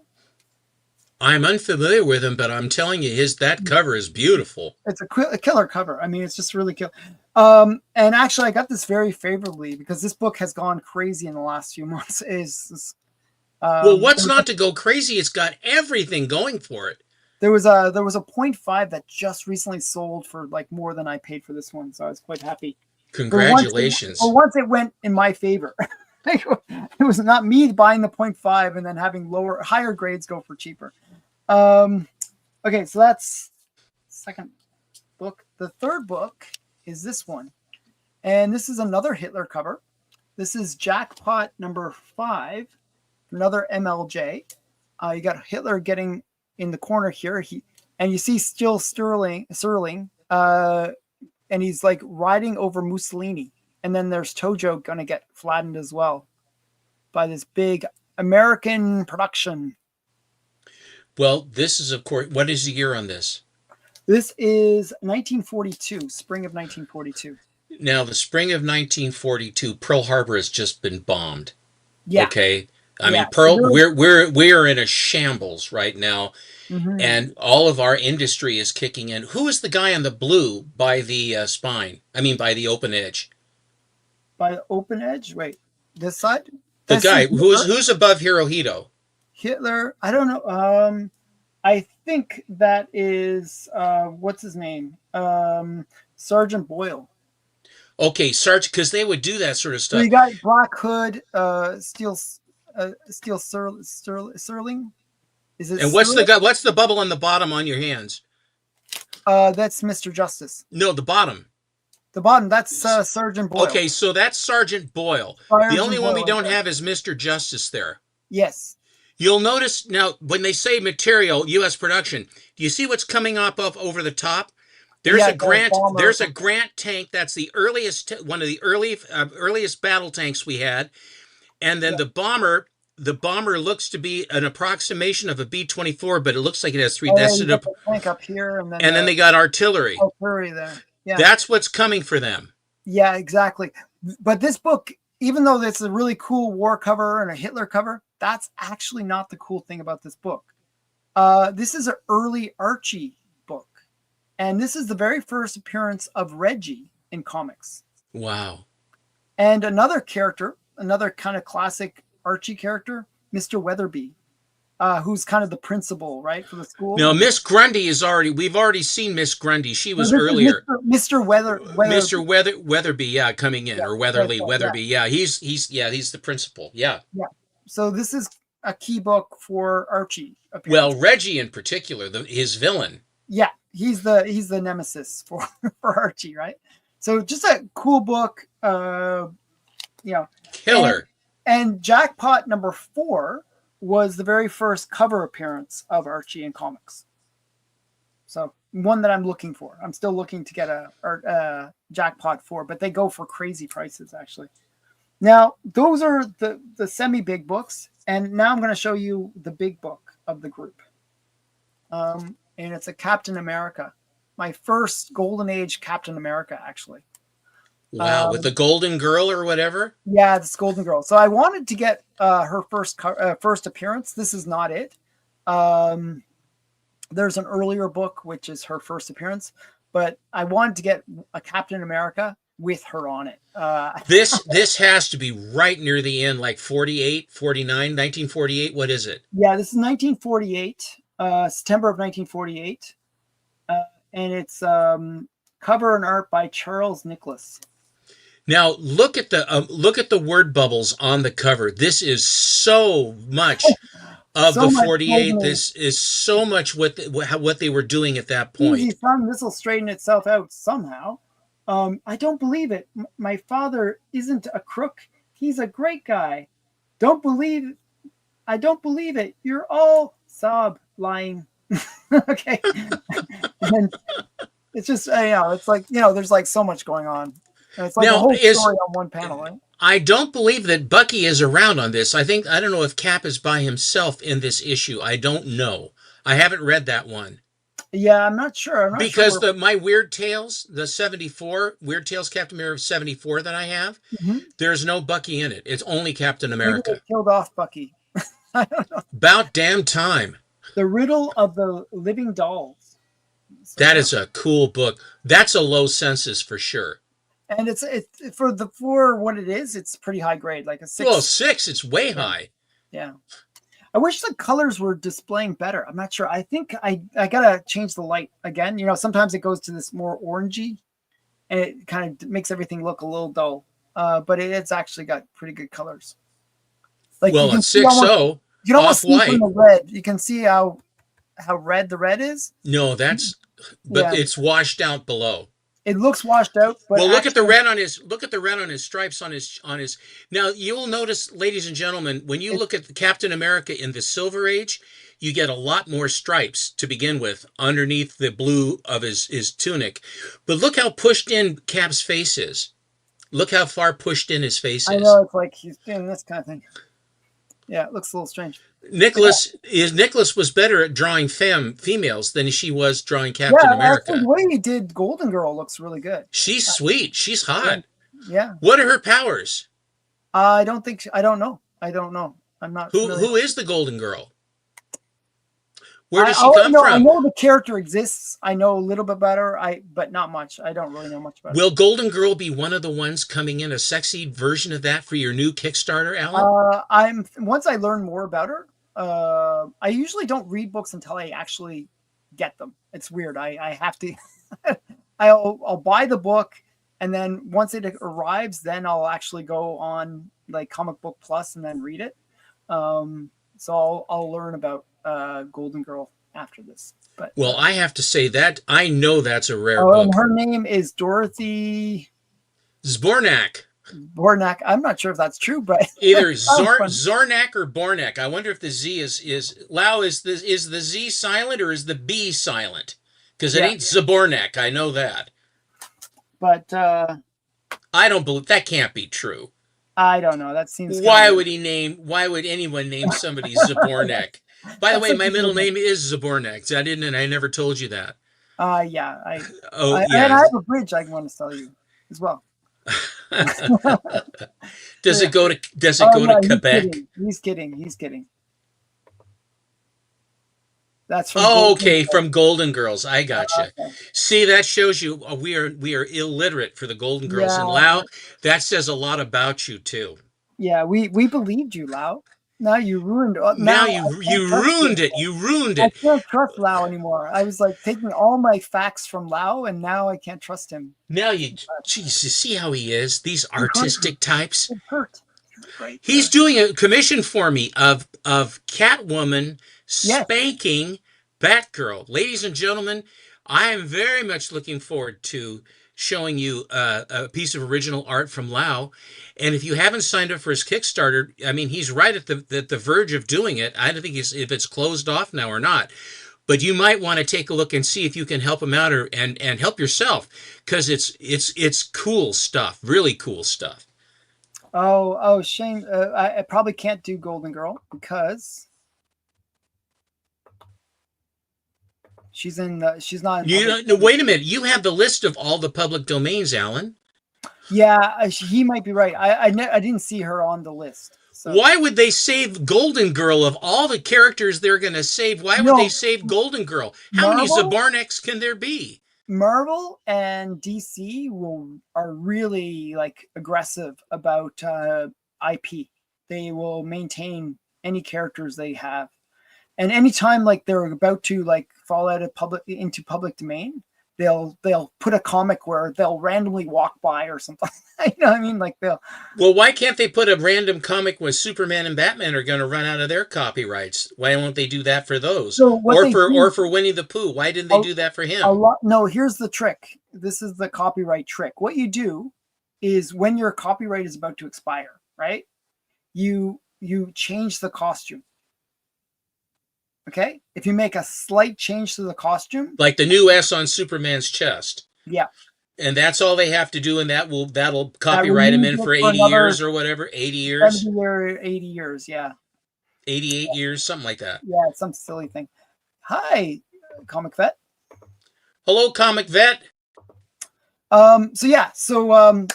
I'm unfamiliar with him, but I'm telling you, that cover is beautiful. It's a killer cover. I mean, it's just really killer. And actually, I got this very favorably because this book has gone crazy in the last few months. Well, what's not to go crazy? It's got everything going for it. There was a 0.5 that just recently sold for like more than I paid for this one, so I was quite happy. Congratulations! Once it went in my favor. It was not me buying the 0.5 and then having higher grades go for cheaper. Okay, so that's second book. The third book is this one, and this is another Hitler cover. This is Jackpot number 5, another MLJ. You got Hitler getting in the corner here. And you see still Sterling, and he's like riding over Mussolini. and then there's Tojo going to get flattened as well by this big American production. Well, this is, of course, what is the year on this? This is 1942, spring of 1942. Now, the spring of 1942, Pearl Harbor has just been bombed. Yeah. Okay. I Yeah. mean, Pearl, we're in a shambles right now, Mhm. and all of our industry is kicking in. Who is the guy on the blue by the spine? I mean, by the open edge. By the open edge? Wait, this side? The This guy is who's above Hirohito. Hitler. I don't know. I think that is what's his name? Sergeant Boyle. Okay, Sarge, because they would do that sort of So stuff. you got Black Hood, Steel Serling. Is it? And what's the Serling? guy? What's the bubble on the bottom on your hands? That's Mr. Justice. No, the bottom. The bottom. That's Sergeant Boyle. Okay, so that's Sergeant Boyle. The only one we don't have is Mr. Justice there. Yes. You'll notice now when they say material U.S. production, do you see what's coming up over the top? There's Yeah, a Grant. bomber. There's a Grant tank. That's the earliest, one of the earliest battle tanks we had, and then the bomber. The bomber looks to be an approximation of a B-24, but it looks like it has three. That's you got the tank up here, and then they got artillery. Artillery there. Yeah. That's what's coming for them. Yeah, exactly. But this book, even though it's a really cool war cover and a Hitler cover, that's actually not the cool thing about this book. This is an early Archie book, and this is the very first appearance of Reggie in comics. Wow. And another character, another kind of classic Archie character, Mr. Weatherby, who's kind of the principal, right, for the school. No, Miss Grundy we've already seen Miss Grundy. She was earlier. Mr. Weatherby, yeah, coming in, or Weatherby, yeah. He's the principal, yeah. Yeah. So this is a key book for Archie. Well, Reggie in particular, his villain. Yeah, he's the nemesis for Archie, right? So just a cool book, Killer. And Jackpot number 4 was the very first cover appearance of Archie in comics. So one that I'm looking for. I'm still looking to get a Jackpot 4, but they go for crazy prices actually. Now, those are the semi-big books, and now I'm going to show you the big book of the group. And it's a Captain America. My first Golden Age Captain America, actually. Wow, with the Golden Girl or whatever? Yeah, this Golden Girl. So I wanted to get her first appearance. This is not it. There's an earlier book, which is her first appearance, but I wanted to get a Captain America with her on it. This has to be right near the end, like 48, 49, 1948. What is it? Yeah, this is 1948, September of 1948. And it's cover and art by Charles Nicholas. Now look at the word bubbles on the cover. This is so much of So the much 48. golden. This is so much what they were doing at that point. Easy, son. This will straighten itself out somehow. I don't believe it. My father isn't a crook. He's a great guy. I don't believe it. You're all lying. Okay. And it's just, it's like, there's like so much going on. And it's like Now, a whole story on one panel, right? I don't believe that Bucky is around on this. I don't know if Cap is by himself in this issue. I don't know. I haven't read that one. Yeah, I'm not sure. Because my Weird Tales, the 74, Weird Tales Captain America 74 that I have, there's no Bucky in it. It's only Captain America. Maybe they killed off Bucky. I don't know. About damn time. The Riddle of the Living Dolls. So, That is a cool book. That's a low census for sure. And it's for what it is, it's pretty high grade, like a 6. Well, 6, it's way high. Yeah. I wish the colors were displaying better. I'm not sure. I think I gotta change the light again. Sometimes it goes to this more orangey, and it kind of makes everything look a little dull. But it's actually got pretty good colors. Like well, on 6.0, you can almost see off-white. from the red. You can see how red the red is. No, it's washed out below. It looks washed out, but well, look at the red on his stripes on his. Now you will notice, ladies and gentlemen, when you look at the Captain America in the Silver Age, you get a lot more stripes to begin with underneath the blue of his tunic. But look how pushed in Cap's face is. Look how far pushed in his face I is. know, it's like he's doing this kind of thing. Yeah, it looks a little strange. Nicholas was better at drawing females than she was drawing Captain Yeah, actually, America. the way he did Golden Girl looks really good. She's sweet. She's Yeah, hot. yeah. What are her powers? I don't think I don't know. I don't know. I'm not familiar. Who is the Golden Girl? Where I does she come know. I from? know the character exists. I know a little bit better. But not much. I don't really know much about Will Golden Girl be one of the ones coming in, a sexy version of that for your new Kickstarter, Alan? I'm once I learn more about her. I usually don't read books until I actually get them. It's weird. I have to. I'll buy the book, and then once it arrives, then I'll actually go on like Comic Book Plus and then read it. So I'll learn about Golden Girl after this. But Well, I have to say that I know that's a rare and book. her name is Dorothy Zbornak. Bornak. I'm not sure if that's true, but Either sounds fun. Zornak or Bornak. I wonder if the Z is Lau, is the Z silent or is the B silent? Because it Yeah. ain't Zabornak. I know that. But I don't believe that can't be true. I don't know. That seems Why kinda- would anyone name somebody Zabornak? By the way, my middle name is Zabornak. I never told you that. Yeah. Oh, And I yeah. have a bridge I want to tell you as well. Does it go to Yeah, Quebec? He's kidding. That's from Oh, Golden okay, Girl. from Golden Girls. I gotcha. Okay. See, that shows you we are illiterate for the Golden Girls. And Yeah. Lau, that says a lot about you too. Yeah, we believed you, Lau. Now you ruined. Now I you can't trust ruined you. it. You ruined I it. can't trust Lau anymore. I was like taking all my facts from Lau, and now I can't trust him. Now geez, you see how he is? These artistic types. It hurt. Right. He's doing a commission for me of Catwoman Yes. spanking Batgirl. Ladies and gentlemen, I am very much looking forward to showing you a piece of original art from Lau. And if you haven't signed up for his Kickstarter, I mean, he's right at the verge of doing it. I don't think if it's closed off now or not. But you might want to take a look and see if you can help him out and help yourself, because it's cool stuff, really cool stuff. Oh, shame. I probably can't do Golden Girl because she's not. Wait a minute. You have the list of all the public domains, Alan. Yeah, he might be right. I didn't see her on the list. So. Why would they save Golden Girl of all the characters they're going to save? Why would they save Golden Girl? How many Zaborniks can there be? Marvel and DC are really like aggressive about IP. They will maintain any characters they have, and anytime like they're about to like fall out of into public domain, they'll put a comic where they'll randomly walk by or something. You know what I mean? Like Well, why can't they put a random comic where Superman and Batman are going to run out of their copyrights? Why won't they do that for those? Or for Winnie the Pooh? Why didn't they do that for him? No, here's the trick. This is the copyright trick. What you do is when your copyright is about to expire, right? You change the costume. Okay? If you make a slight change to the costume, like the new S on Superman's chest. Yeah. And that's all they have to do, and that'll copyright him in for 80 years or whatever. 80 years. 80 years, yeah. 88 years, something like that. Yeah, some silly thing. Hi, Comic Vet. Hello, Comic Vet. So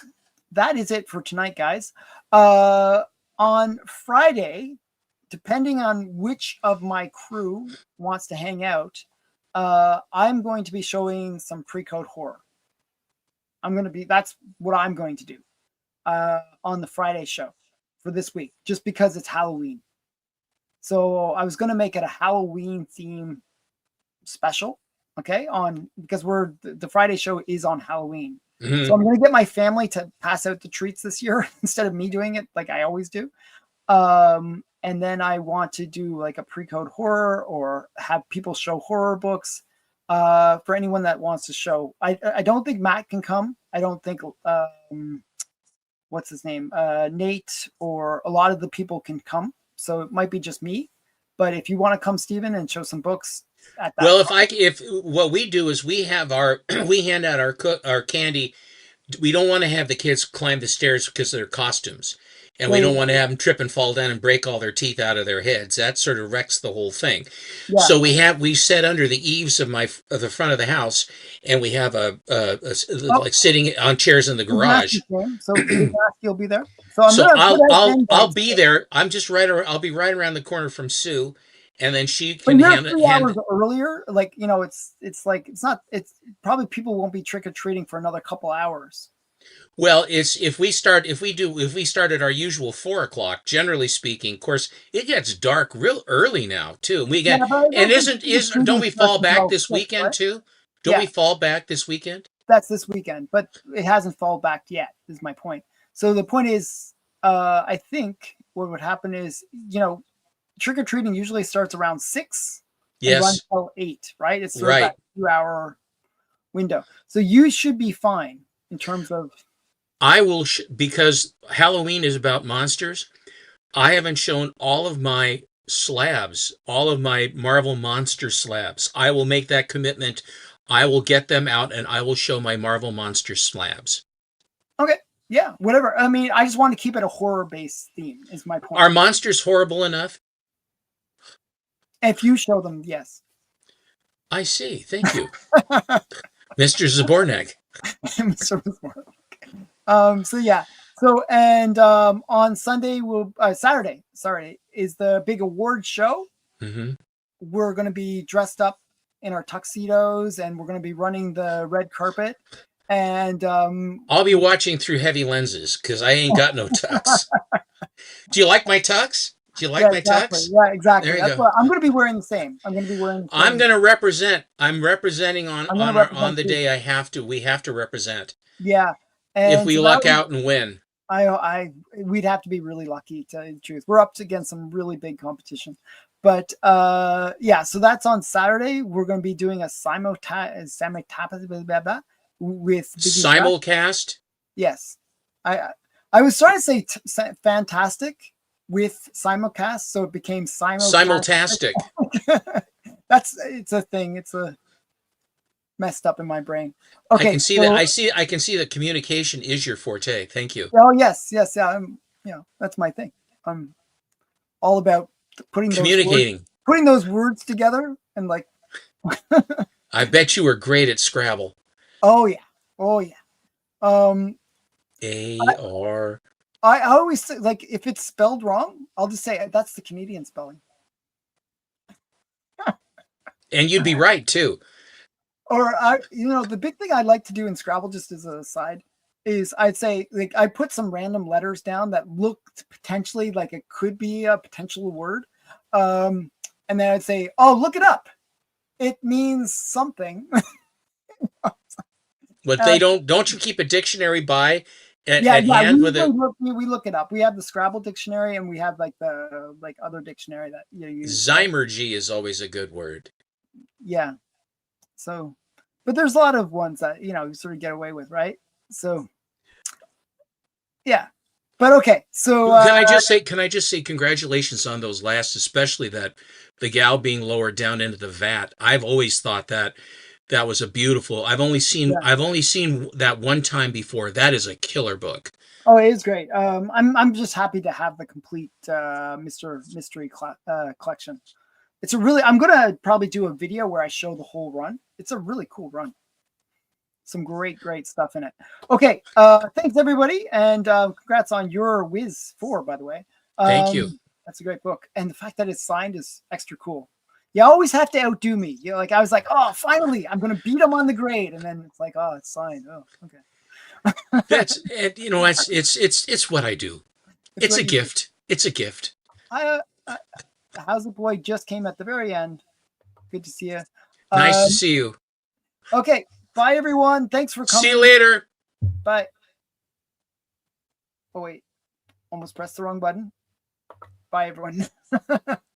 that is it for tonight, guys. On Friday, depending on which of my crew wants to hang out, I'm going to be showing some pre-code horror. That's what I'm going to do on the Friday show for this week, just because it's Halloween. So I was going to make it a Halloween theme special, okay? Because the Friday show is on Halloween. Mm-hmm. So I'm going to get my family to pass out the treats this year instead of me doing it like I always do. And then I want to do like a pre-code horror or have people show horror books. For anyone that wants to show, I don't think Matt can come. I don't think what's his name, Nate, or a lot of the people can come. So it might be just me. But if you want to come, Stephen, and show some books at that well, if what we do is we have we hand out our candy we don't want to have the kids climb the stairs because of their costumes. And Yeah, we yeah, don't want to have them trip and fall down and break all their teeth out of their heads. That sort of wrecks the whole thing. yeah. So we set under the eaves of the front of the house, and we have Oh, like sitting on chairs in the Ignatius garage. came. So Ignacy will be there. So I'm So gonna put out 10 I'll guys. be there. I'm just right around, I'll be right around the corner from Sue, and then she But can you're hand 3 hours earlier. Like, it's like it's not. It's probably people won't be trick or treating for another couple hours. Well, it's if we start at our usual 4 o'clock, generally speaking, of course, it gets dark real early now too. We Yeah, get but I and don't think trick or don't treating we starts fall back until this 6, weekend right? too? Don't Yeah, we fall back this weekend? that's this weekend, but it hasn't fall back yet. Is my point. So the point is, I think what would happen is, trick or treating usually starts around 6 and runs Yes, till 8, right? It's sort of right. that 2 hour window. So you should be fine in terms of. I will because Halloween is about monsters. I haven't shown all of my slabs, all of my Marvel Monster slabs. I will make that commitment. I will get them out and I will show my Marvel Monster slabs. Okay, yeah, whatever. I mean, I just want to keep it a horror-based theme. Is my point. Are monsters horrible enough? If you show them, yes. I see. Thank you, Mr. Zabornek. So yeah. So and on Sunday Saturday, sorry, is the big award show. Mm-hmm. We're going to be dressed up in our tuxedos and we're going to be running the red carpet. And I'll be watching through heavy lenses because I ain't got no tux. Do you like my tux? Do you like yeah, my exactly. tux? Yeah, exactly. There you That's go. what I'm going to be wearing the same. I'm going to be wearing. I'm going to represent. I'm representing I'm going to on represent the you. day I have to. We have to represent. Yeah, If and we so luck out and win. we'd have to be really lucky, to tell you the truth. We're up against some really big competition. But yeah, so that's on Saturday. We're going to be doing a simulcast with Biggie Trash. Simulcast? Yes. I was trying to say fantastic with simulcast, so it became Simultastic. It's a thing. It's a messed up in my brain. Okay, I can see so, that. I can see that communication is your forte. Thank you. Oh yes, yeah. That's my thing. I'm all about Communicating. putting those words together and like. I bet you were great at Scrabble. Oh yeah. Um, A-R. I always say, like, if it's spelled wrong, I'll just say that's the Canadian spelling. And you'd be right too. Or the big thing I'd like to do in Scrabble, just as a side, is I'd say, like, I put some random letters down that looked potentially like it could be a potential word, and then I'd say, "Oh, look it up. It means something." But they don't you keep a dictionary by at hand we look it up. We have the Scrabble dictionary, and we have like the other dictionary that you use. Zymergy is always a good word. Yeah. So, but there's a lot of ones that you sort of get away with, right? So, yeah. But okay, so Can I just say congratulations on those last, especially that the gal being lowered down into the vat. I've always thought that was a beautiful. I've only seen that one time before. That is a killer book. Oh, it is great. I'm just happy to have the complete mystery collection. It's I'm gonna probably do a video where I show the whole run. It's a really cool run. Some great stuff in it. Okay, thanks everybody, and congrats on your Wiz 4, by the way. Thank you. That's a great book, and the fact that it's signed is extra cool. You always have to outdo me. Like I was like, oh, finally, I'm gonna beat him on the grade, and then it's like, oh, it's signed. Oh, okay. That's it's what I do. It's a gift. It's a gift. How's the boy just came at the very end. Good to see you. Nice to see you. Okay. Bye, everyone. Thanks for coming. See you later. Bye. Oh, wait. Almost pressed the wrong button. Bye, everyone.